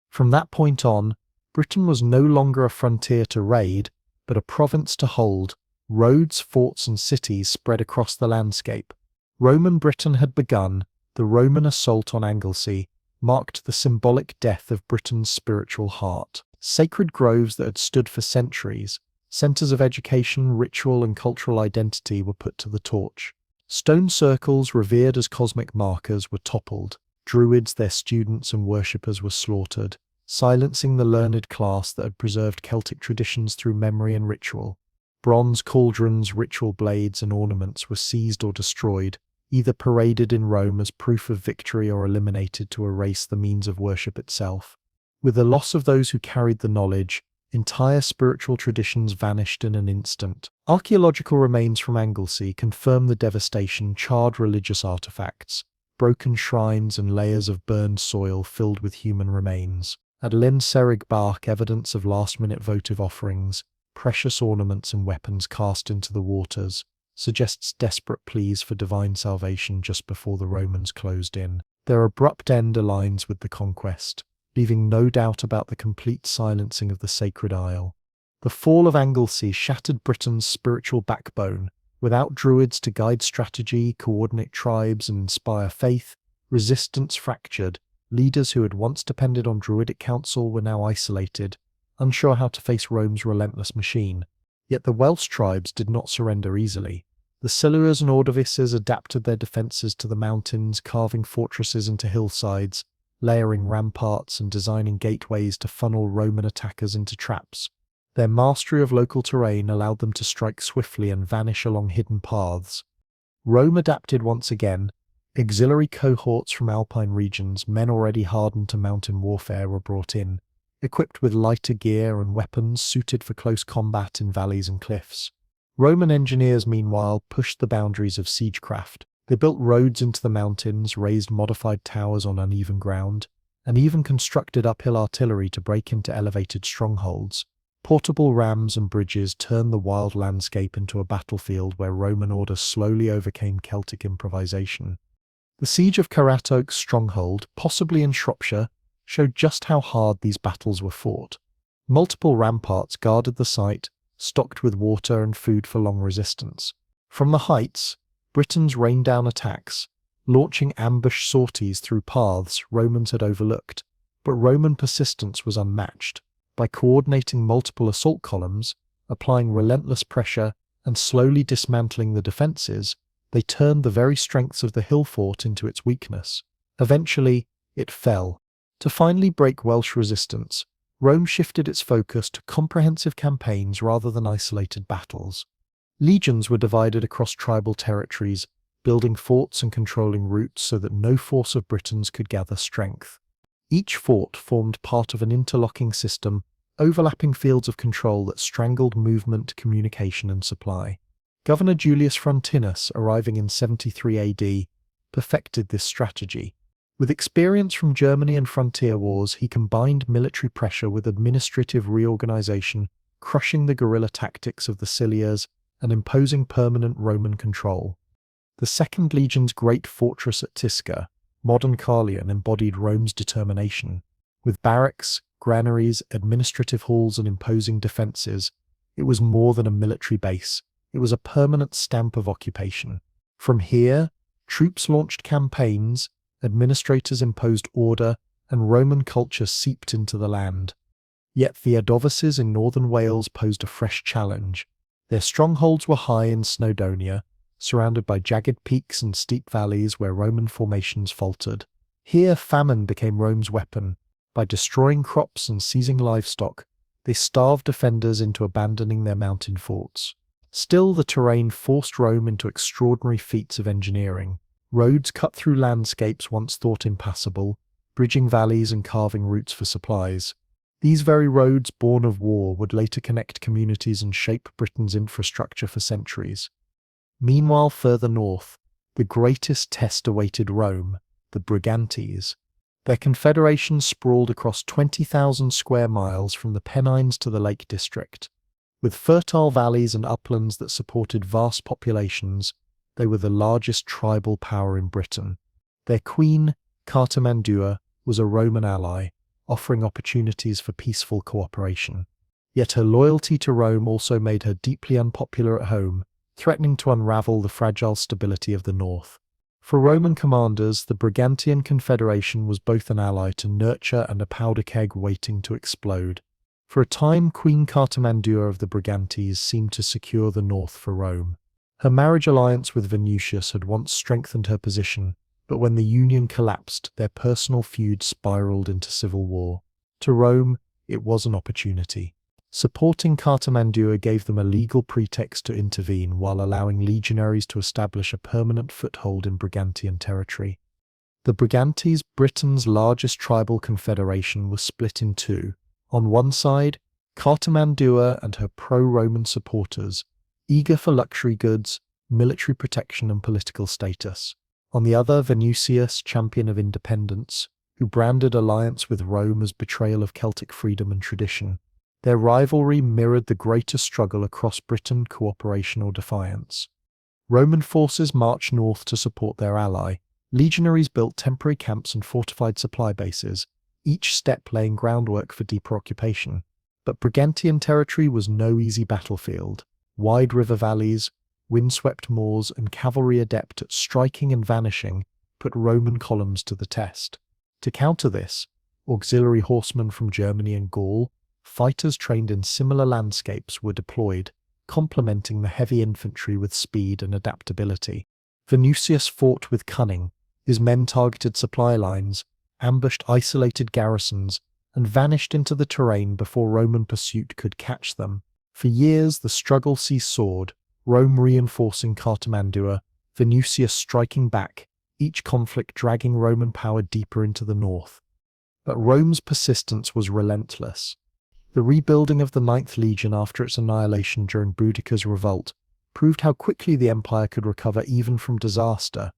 From that point on, Britain was no longer a frontier to raid, but a province to hold. Roads, forts, and cities spread across the landscape. Roman Britain had begun. The Roman assault on Anglesey marked the symbolic death of Britain's spiritual heart. Sacred groves that had stood for centuries, centres of education, ritual, and cultural identity were put to the torch. Stone circles revered as cosmic markers were toppled. Druids, their students and worshippers, were slaughtered, silencing the learned class that had preserved Celtic traditions through memory and ritual. Bronze cauldrons, ritual blades, and ornaments were seized or destroyed, either paraded in Rome as proof of victory or eliminated to erase the means of worship itself. With the loss of those who carried the knowledge, entire spiritual traditions vanished in an instant. Archaeological remains from Anglesey confirm the devastation. Charred religious artifacts, broken shrines, and layers of burned soil filled with human remains. At Llyn Cerrig Bach, evidence of last-minute votive offerings, precious ornaments and weapons cast into the waters, suggests desperate pleas for divine salvation just before the Romans closed in. Their abrupt end aligns with the conquest, leaving no doubt about the complete silencing of the sacred isle. The fall of Anglesey shattered Britain's spiritual backbone. Without druids to guide strategy, coordinate tribes, and inspire faith, resistance fractured. Leaders who had once depended on druidic counsel were now isolated, unsure how to face Rome's relentless machine. Yet the Welsh tribes did not surrender easily. The Silures and Ordovices adapted their defences to the mountains, carving fortresses into hillsides, layering ramparts, and designing gateways to funnel Roman attackers into traps. Their mastery of local terrain allowed them to strike swiftly and vanish along hidden paths. Rome adapted once again. Auxiliary cohorts from alpine regions, men already hardened to mountain warfare, were brought in, equipped with lighter gear and weapons suited for close combat in valleys and cliffs. Roman engineers, meanwhile, pushed the boundaries of siegecraft. They built roads into the mountains, raised modified towers on uneven ground, and even constructed uphill artillery to break into elevated strongholds. Portable rams and bridges turned the wild landscape into a battlefield where Roman order slowly overcame Celtic improvisation. The siege of Caratoke's stronghold, possibly in Shropshire, showed just how hard these battles were fought. Multiple ramparts guarded the site, stocked with water and food for long resistance. From the heights, Britons rained down attacks, launching ambush sorties through paths Romans had overlooked. But Roman persistence was unmatched. By coordinating multiple assault columns, applying relentless pressure, and slowly dismantling the defences, they turned the very strengths of the hill fort into its weakness. Eventually, it fell. To finally break Welsh resistance, Rome shifted its focus to comprehensive campaigns rather than isolated battles. Legions were divided across tribal territories, building forts and controlling routes so that no force of Britons could gather strength. Each fort formed part of an interlocking system, overlapping fields of control that strangled movement, communication, and supply. Governor Julius Frontinus, arriving in 73 AD, perfected this strategy. With experience from Germany and frontier wars, he combined military pressure with administrative reorganization, crushing the guerrilla tactics of the Silures and imposing permanent Roman control. The Second Legion's great fortress at Tisca, modern Carleon, embodied Rome's determination. With barracks, granaries, administrative halls, and imposing defences, it was more than a military base. It was a permanent stamp of occupation. From here, troops launched campaigns, administrators imposed order, and Roman culture seeped into the land. Yet the Ordovices in northern Wales posed a fresh challenge. Their strongholds were high in Snowdonia, surrounded by jagged peaks and steep valleys where Roman formations faltered. Here, famine became Rome's weapon. By destroying crops and seizing livestock, they starved defenders into abandoning their mountain forts. Still, the terrain forced Rome into extraordinary feats of engineering. Roads cut through landscapes once thought impassable, bridging valleys and carving routes for supplies. These very roads, born of war, would later connect communities and shape Britain's infrastructure for centuries. Meanwhile, further north, the greatest test awaited Rome, the Brigantes. Their confederation sprawled across 20,000 square miles from the Pennines to the Lake District. With fertile valleys and uplands that supported vast populations, they were the largest tribal power in Britain. Their queen, Cartimandua, was a Roman ally, offering opportunities for peaceful cooperation. Yet her loyalty to Rome also made her deeply unpopular at home, threatening to unravel the fragile stability of the north. For Roman commanders, the Brigantian Confederation was both an ally to nurture and a powder keg waiting to explode. For a time, Queen Cartimandua of the Brigantes seemed to secure the north for Rome. Her marriage alliance with Venutius had once strengthened her position, but when the union collapsed, their personal feud spiraled into civil war. To Rome, it was an opportunity. Supporting Cartimandua gave them a legal pretext to intervene while allowing legionaries to establish a permanent foothold in Brigantian territory. The Brigantes, Britain's largest tribal confederation, was split in two. On one side, Cartimandua and her pro-Roman supporters, eager for luxury goods, military protection and political status. On the other, Venutius, champion of independence, who branded alliance with Rome as betrayal of Celtic freedom and tradition. Their rivalry mirrored the greater struggle across Britain: cooperation or defiance. Roman forces marched north to support their ally. Legionaries built temporary camps and fortified supply bases, each step laying groundwork for deeper occupation. But Brigantian territory was no easy battlefield. Wide river valleys, windswept moors, and cavalry adept at striking and vanishing put Roman columns to the test. To counter this, auxiliary horsemen from Germany and Gaul, fighters trained in similar landscapes, were deployed, complementing the heavy infantry with speed and adaptability. Venutius fought with cunning. His men targeted supply lines, ambushed isolated garrisons, and vanished into the terrain before Roman pursuit could catch them. For years, the struggle seesawed, Rome reinforcing Cartimandua, Venutius striking back, each conflict dragging Roman power deeper into the north. But Rome's persistence was relentless. The rebuilding of the Ninth Legion after its annihilation during Boudicca's revolt proved how quickly the empire could recover even from disaster.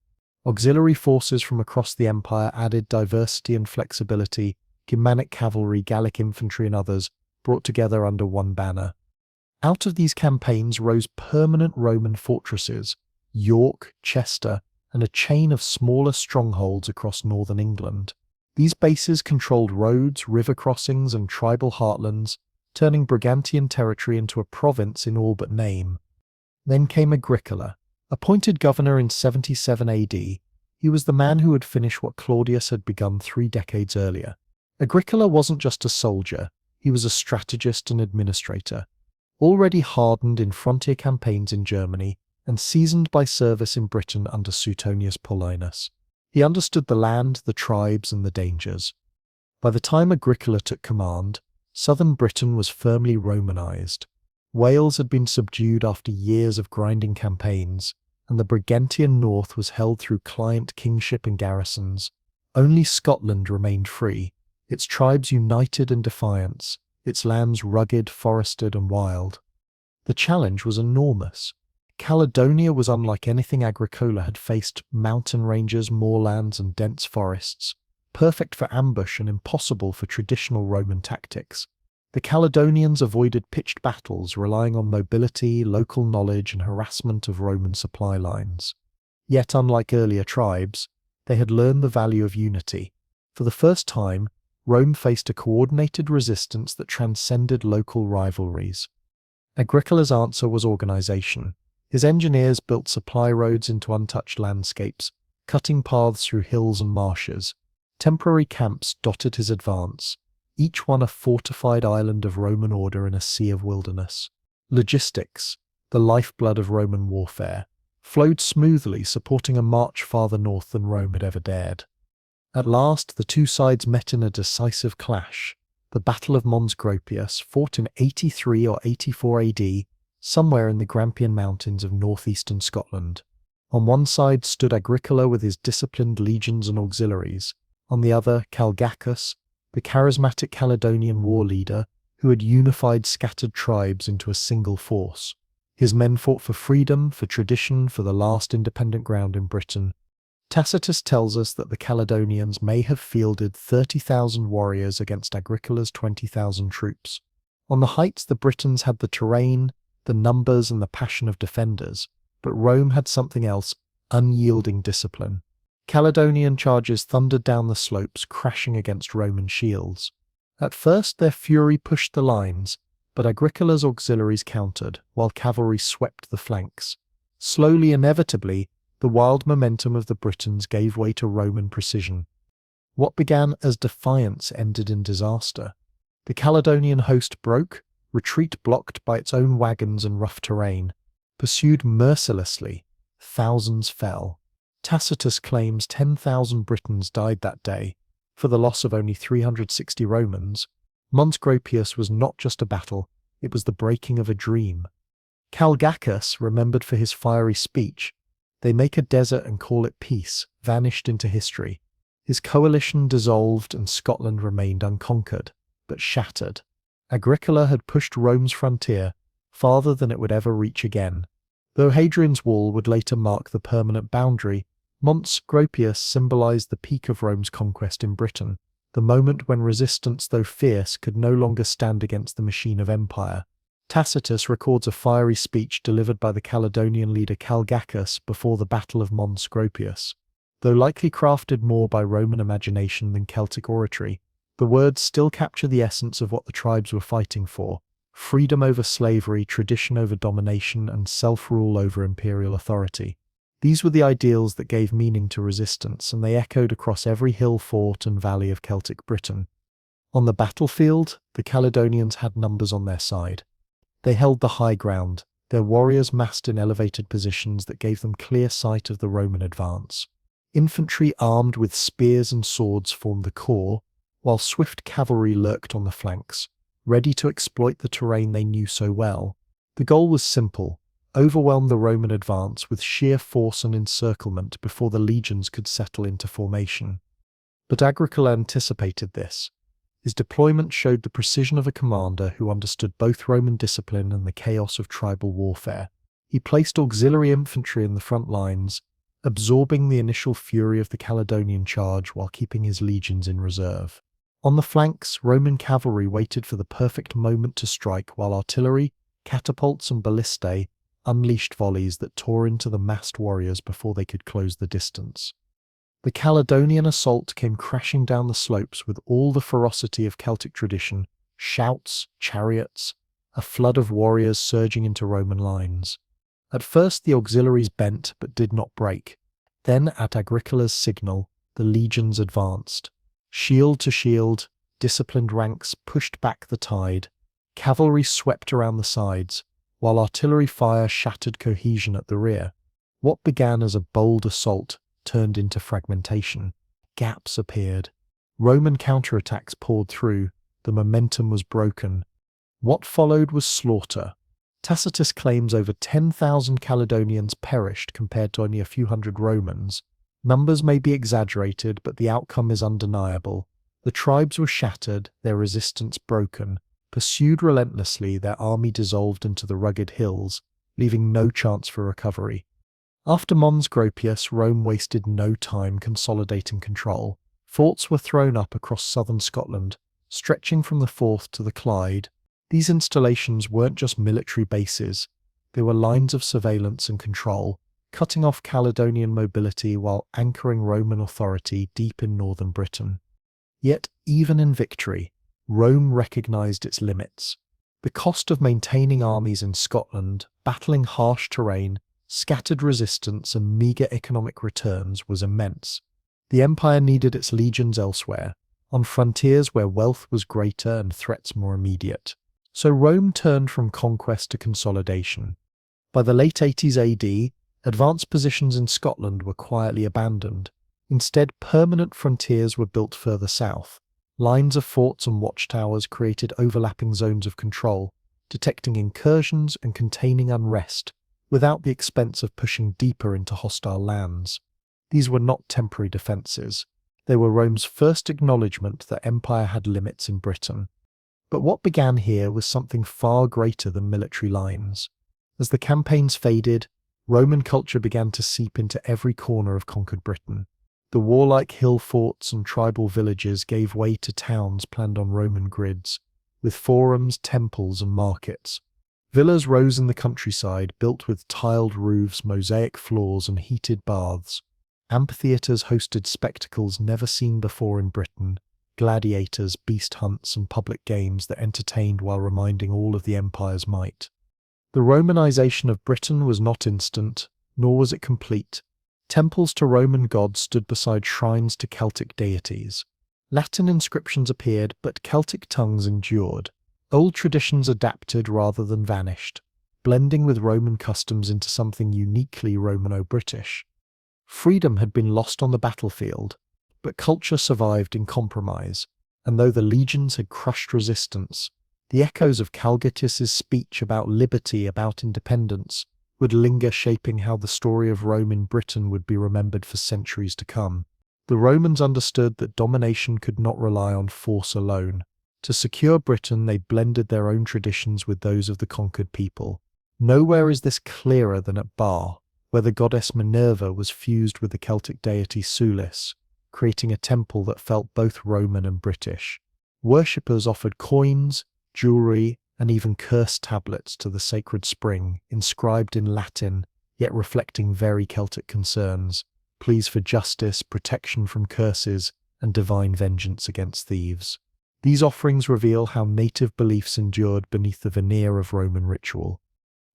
Auxiliary forces from across the empire added diversity and flexibility. Germanic cavalry, Gallic infantry and others brought together under one banner. Out of these campaigns rose permanent Roman fortresses, York, Chester, and a chain of smaller strongholds across northern England. These bases controlled roads, river crossings, and tribal heartlands, turning Brigantian territory into a province in all but name. Then came Agricola. Appointed governor in 77 AD, he was the man who would finish what Claudius had begun 3 decades earlier. Agricola wasn't just a soldier, he was a strategist and administrator. Already hardened in frontier campaigns in Germany and seasoned by service in Britain under Suetonius Paulinus. He understood the land, the tribes, and the dangers. By the time Agricola took command, southern Britain was firmly Romanized. Wales had been subdued after years of grinding campaigns, and the Brigantian north was held through client kingship and garrisons. Only Scotland remained free, its tribes united in defiance, its lands rugged, forested, and wild. The challenge was enormous. Caledonia was unlike anything Agricola had faced: mountain ranges, moorlands, and dense forests, perfect for ambush and impossible for traditional Roman tactics. The Caledonians avoided pitched battles, relying on mobility, local knowledge, and harassment of Roman supply lines. Yet, unlike earlier tribes, they had learned the value of unity. For the first time, Rome faced a coordinated resistance that transcended local rivalries. Agricola's answer was organization. His engineers built supply roads into untouched landscapes, cutting paths through hills and marshes. Temporary camps dotted his advance, each one a fortified island of Roman order in a sea of wilderness. Logistics, the lifeblood of Roman warfare. flowed smoothly, supporting a march farther north than Rome had ever dared. At last, the two sides met in a decisive clash. The Battle of Mons Gropius, fought in 83 or 84 AD, somewhere in the Grampian Mountains of northeastern Scotland. On one side stood Agricola with his disciplined legions and auxiliaries. On the other, Calgacus, the charismatic Caledonian war leader who had unified scattered tribes into a single force. His men fought for freedom, for tradition, for the last independent ground in Britain. Tacitus tells us that the Caledonians may have fielded 30,000 warriors against Agricola's 20,000 troops. On the heights, the Britons had the terrain, the numbers, and the passion of defenders, but Rome had something else: unyielding discipline. Caledonian charges thundered down the slopes, crashing against Roman shields. At first, their fury pushed the lines, but Agricola's auxiliaries countered, while cavalry swept the flanks. Slowly, inevitably, the wild momentum of the Britons gave way to Roman precision. What began as defiance ended in disaster. The Caledonian host broke, retreat blocked by its own wagons and rough terrain. Pursued mercilessly, thousands fell. Tacitus claims 10,000 Britons died that day, for the loss of only 360 Romans. Mons Gropius was not just a battle, it was the breaking of a dream. Calgacus, remembered for his fiery speech, "They make a desert and call it peace," vanished into history. His coalition dissolved and Scotland remained unconquered, but shattered. Agricola had pushed Rome's frontier farther than it would ever reach again. Though Hadrian's Wall would later mark the permanent boundary, Mons Gropius symbolized the peak of Rome's conquest in Britain, the moment when resistance, though fierce, could no longer stand against the machine of empire. Tacitus records a fiery speech delivered by the Caledonian leader Calgacus before the Battle of Mons Gropius. Though likely crafted more by Roman imagination than Celtic oratory, the words still capture the essence of what the tribes were fighting for: freedom over slavery, tradition over domination, and self-rule over imperial authority. These were the ideals that gave meaning to resistance, and they echoed across every hill, fort, and valley of Celtic Britain. On the battlefield, the Caledonians had numbers on their side. They held the high ground, their warriors massed in elevated positions that gave them clear sight of the Roman advance. Infantry armed with spears and swords formed the core, while swift cavalry lurked on the flanks, ready to exploit the terrain they knew so well. The goal was simple: overwhelm the Roman advance with sheer force and encirclement before the legions could settle into formation. But Agricola anticipated this. His deployment showed the precision of a commander who understood both Roman discipline and the chaos of tribal warfare. He placed auxiliary infantry in the front lines, absorbing the initial fury of the Caledonian charge while keeping his legions in reserve. On the flanks, Roman cavalry waited for the perfect moment to strike, while artillery, catapults, and ballistae unleashed volleys that tore into the massed warriors before they could close the distance. The Caledonian assault came crashing down the slopes with all the ferocity of Celtic tradition: shouts, chariots, a flood of warriors surging into Roman lines. At first the auxiliaries bent but did not break. Then, at Agricola's signal, the legions advanced. Shield to shield, disciplined ranks pushed back the tide. Cavalry swept around the sides, while artillery fire shattered cohesion at the rear. What began as a bold assault turned into fragmentation. Gaps appeared. Roman counterattacks poured through. The momentum was broken. What followed was slaughter. Tacitus claims over 10,000 Caledonians perished compared to only a few hundred Romans. Numbers may be exaggerated, but the outcome is undeniable. The tribes were shattered, their resistance broken. Pursued relentlessly, their army dissolved into the rugged hills, leaving no chance for recovery. After Mons Gropius, Rome wasted no time consolidating control. Forts were thrown up across southern Scotland, stretching from the Forth to the Clyde. These installations weren't just military bases, they were lines of surveillance and control, cutting off Caledonian mobility while anchoring Roman authority deep in northern Britain. Yet, even in victory, Rome recognized its limits. The cost of maintaining armies in Scotland, battling harsh terrain, scattered resistance, and meagre economic returns was immense. The empire needed its legions elsewhere, on frontiers where wealth was greater and threats more immediate. So Rome turned from conquest to consolidation. By the late 80s AD, Advanced positions in Scotland were quietly abandoned. Instead, permanent frontiers were built further south. Lines of forts and watchtowers created overlapping zones of control, detecting incursions and containing unrest, without the expense of pushing deeper into hostile lands. These were not temporary defences. They were Rome's first acknowledgement that empire had limits in Britain. But what began here was something far greater than military lines. As the campaigns faded, Roman culture began to seep into every corner of conquered Britain. The warlike hill forts and tribal villages gave way to towns planned on Roman grids, with forums, temples, and markets. Villas rose in the countryside, built with tiled roofs, mosaic floors, and heated baths. Amphitheatres hosted spectacles never seen before in Britain: gladiators, beast hunts, and public games that entertained while reminding all of the empire's might. The Romanization of Britain was not instant, nor was it complete. Temples to Roman gods stood beside shrines to Celtic deities. Latin inscriptions appeared, but Celtic tongues endured. Old traditions adapted rather than vanished, blending with Roman customs into something uniquely Romano-British. Freedom had been lost on the battlefield, but culture survived in compromise, and though the legions had crushed resistance, the echoes of Calgetius's speech about liberty, about independence, would linger, shaping how the story of Rome in Britain would be remembered for centuries to come. The Romans understood that domination could not rely on force alone. To secure Britain, they blended their own traditions with those of the conquered people. Nowhere is this clearer than at Bar, where the goddess Minerva was fused with the Celtic deity Sulis, creating a temple that felt both Roman and British. Worshippers offered coins, jewelry, and even curse tablets to the sacred spring, inscribed in Latin, yet reflecting very Celtic concerns: pleas for justice, protection from curses, and divine vengeance against thieves. These offerings reveal how native beliefs endured beneath the veneer of Roman ritual.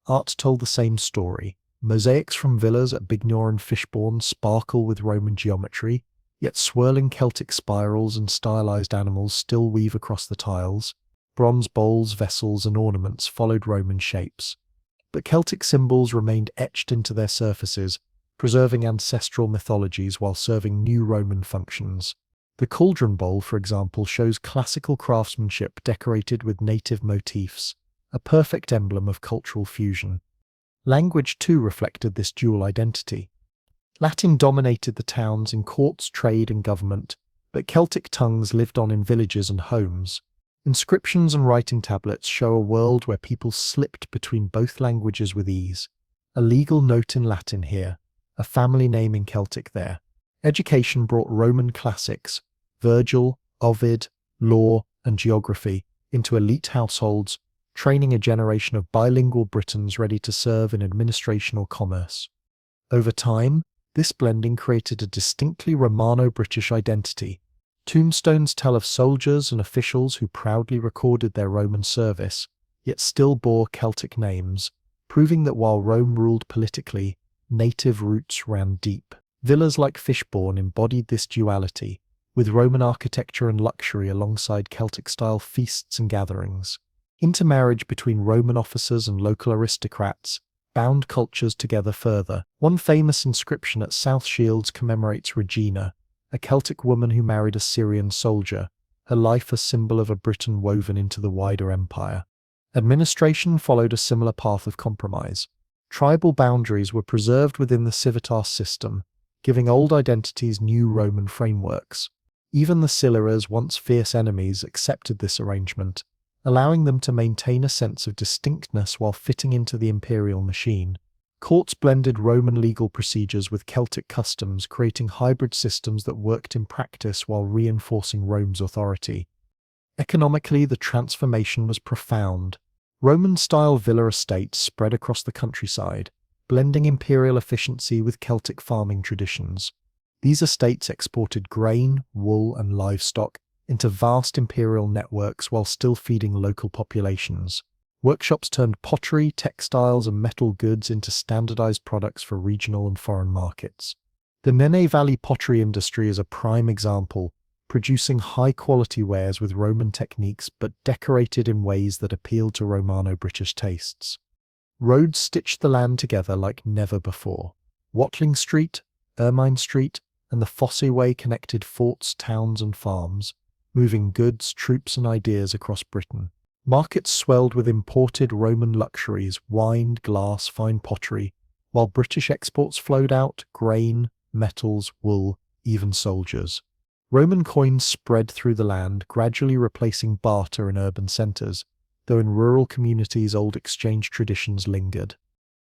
Art told the same story. Mosaics from villas at Bignor and Fishbourne sparkle with Roman geometry, yet swirling Celtic spirals and stylized animals still weave across the tiles. Bronze bowls, vessels, and ornaments followed Roman shapes, but Celtic symbols remained etched into their surfaces, preserving ancestral mythologies while serving new Roman functions. The cauldron bowl, for example, shows classical craftsmanship decorated with native motifs, a perfect emblem of cultural fusion. Language too reflected this dual identity. Latin dominated the towns in courts, trade, and government, but Celtic tongues lived on in villages and homes. Inscriptions and writing tablets show a world where people slipped between both languages with ease. A legal note in Latin here, a family name in Celtic there. Education brought Roman classics, Virgil, Ovid, law, and geography, into elite households, training a generation of bilingual Britons ready to serve in administration or commerce. Over time, this blending created a distinctly Romano-British identity. Tombstones tell of soldiers and officials who proudly recorded their Roman service, yet still bore Celtic names, proving that while Rome ruled politically, native roots ran deep. Villas like Fishbourne embodied this duality, with Roman architecture and luxury alongside Celtic-style feasts and gatherings. Intermarriage between Roman officers and local aristocrats bound cultures together further. One famous inscription at South Shields commemorates Regina, a Celtic woman who married a Syrian soldier, her life a symbol of a Britain woven into the wider empire. Administration followed a similar path of compromise. Tribal boundaries were preserved within the civitas system, giving old identities new Roman frameworks. Even the Silures, once fierce enemies, accepted this arrangement, allowing them to maintain a sense of distinctness while fitting into the imperial machine. Courts blended Roman legal procedures with Celtic customs, creating hybrid systems that worked in practice while reinforcing Rome's authority. Economically, the transformation was profound. Roman-style villa estates spread across the countryside, blending imperial efficiency with Celtic farming traditions. These estates exported grain, wool, and livestock into vast imperial networks while still feeding local populations. Workshops turned pottery, textiles, and metal goods into standardized products for regional and foreign markets. The Nene Valley pottery industry is a prime example, producing high-quality wares with Roman techniques but decorated in ways that appealed to Romano-British tastes. Roads stitched the land together like never before. Watling Street, Ermine Street, and the Fosse Way connected forts, towns, and farms, moving goods, troops, and ideas across Britain. Markets swelled with imported Roman luxuries, wine, glass, fine pottery, while British exports flowed out, grain, metals, wool, even soldiers. Roman coins spread through the land, gradually replacing barter in urban centres, though in rural communities old exchange traditions lingered.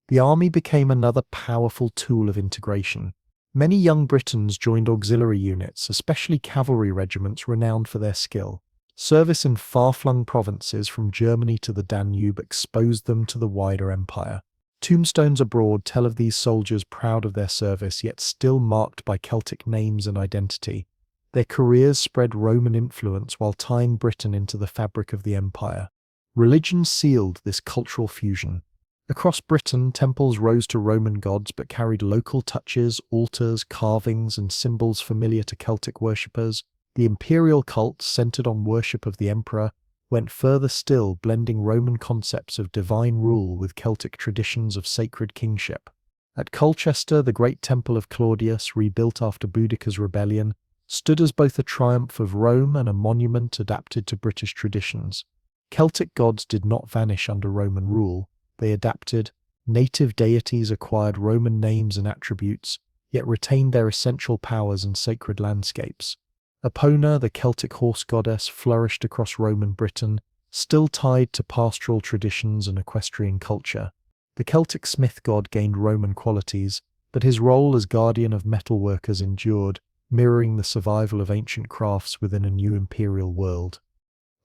The army became another powerful tool of integration. Many young Britons joined auxiliary units, especially cavalry regiments renowned for their skill. Service in far-flung provinces from Germany to the Danube exposed them to the wider empire. Tombstones abroad tell of these soldiers proud of their service, yet still marked by Celtic names and identity. Their careers spread Roman influence while tying Britain into the fabric of the empire. Religion sealed this cultural fusion. Across Britain, temples rose to Roman gods but carried local touches, altars, carvings, and symbols familiar to Celtic worshippers. The imperial cult, centered on worship of the emperor, went further still, blending Roman concepts of divine rule with Celtic traditions of sacred kingship. At Colchester, the great temple of Claudius, rebuilt after Boudicca's rebellion, stood as both a triumph of Rome and a monument adapted to British traditions. Celtic gods did not vanish under Roman rule. They adapted. Native deities acquired Roman names and attributes, yet retained their essential powers and sacred landscapes. Epona, the Celtic horse goddess, flourished across Roman Britain, still tied to pastoral traditions and equestrian culture. The Celtic smith god gained Roman qualities, but his role as guardian of metalworkers endured, mirroring the survival of ancient crafts within a new imperial world.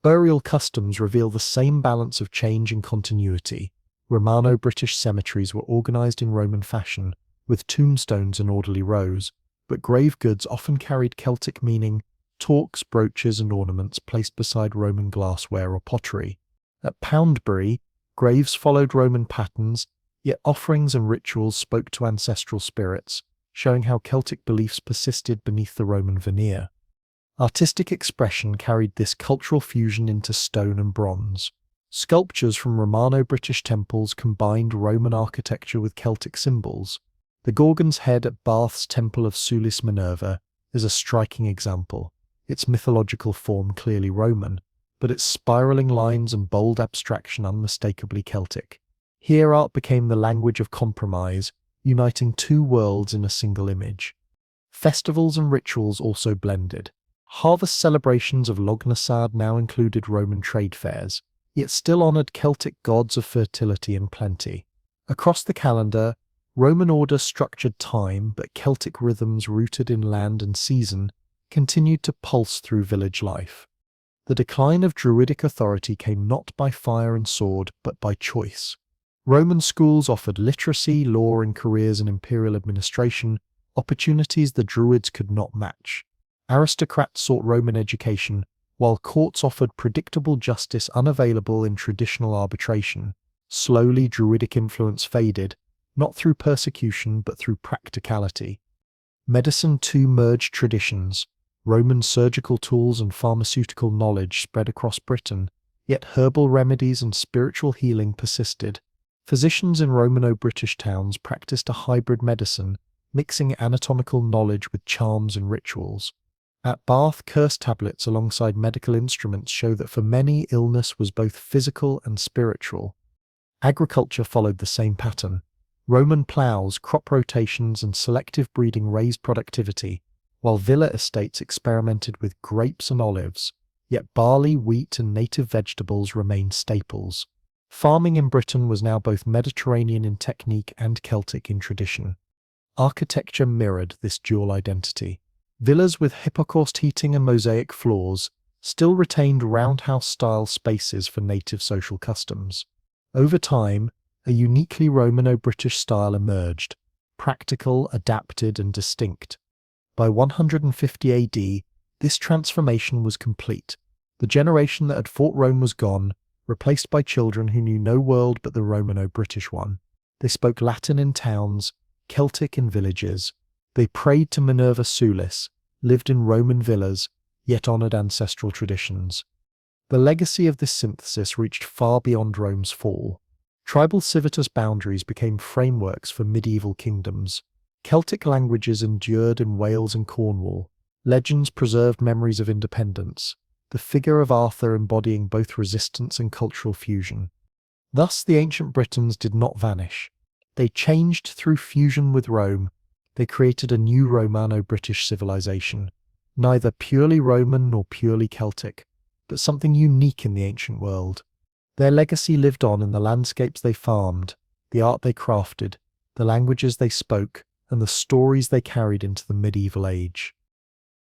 Burial customs reveal the same balance of change and continuity. Romano-British cemeteries were organized in Roman fashion, with tombstones in orderly rows, but grave goods often carried Celtic meaning, torques, brooches, and ornaments placed beside Roman glassware or pottery. At Poundbury, graves followed Roman patterns, yet offerings and rituals spoke to ancestral spirits, showing how Celtic beliefs persisted beneath the Roman veneer. Artistic expression carried this cultural fusion into stone and bronze. Sculptures from Romano-British temples combined Roman architecture with Celtic symbols. The Gorgon's head at Bath's Temple of Sulis Minerva is a striking example, its mythological form clearly Roman, but its spiraling lines and bold abstraction unmistakably Celtic. Here art became the language of compromise, uniting two worlds in a single image. Festivals and rituals also blended. Harvest celebrations of Lognasad now included Roman trade fairs, yet still honoured Celtic gods of fertility and plenty. Across the calendar, Roman order structured time, but Celtic rhythms rooted in land and season continued to pulse through village life. The decline of Druidic authority came not by fire and sword, but by choice. Roman schools offered literacy, law, and careers in imperial administration, opportunities the Druids could not match. Aristocrats sought Roman education, while courts offered predictable justice unavailable in traditional arbitration. Slowly, Druidic influence faded, not through persecution but through practicality. Medicine too merged traditions. Roman surgical tools and pharmaceutical knowledge spread across Britain, yet herbal remedies and spiritual healing persisted. Physicians in Romano-British towns practiced a hybrid medicine, mixing anatomical knowledge with charms and rituals. At Bath, curse tablets alongside medical instruments show that for many, illness was both physical and spiritual. Agriculture followed the same pattern. Roman ploughs, crop rotations, and selective breeding raised productivity, while villa estates experimented with grapes and olives, yet barley, wheat, and native vegetables remained staples. Farming in Britain was now both Mediterranean in technique and Celtic in tradition. Architecture mirrored this dual identity. Villas with hypocaust heating and mosaic floors still retained roundhouse-style spaces for native social customs. Over time, a uniquely Romano-British style emerged, practical, adapted, and distinct. By 150 AD, this transformation was complete. The generation that had fought Rome was gone, replaced by children who knew no world but the Romano-British one. They spoke Latin in towns, Celtic in villages. They prayed to Minerva Sulis, lived in Roman villas, yet honoured ancestral traditions. The legacy of this synthesis reached far beyond Rome's fall. Tribal civitas boundaries became frameworks for medieval kingdoms. Celtic languages endured in Wales and Cornwall. Legends preserved memories of independence, the figure of Arthur embodying both resistance and cultural fusion. Thus, the ancient Britons did not vanish. They changed through fusion with Rome. They created a new Romano-British civilization, neither purely Roman nor purely Celtic, but something unique in the ancient world. Their legacy lived on in the landscapes they farmed, the art they crafted, the languages they spoke, and the stories they carried into the medieval age.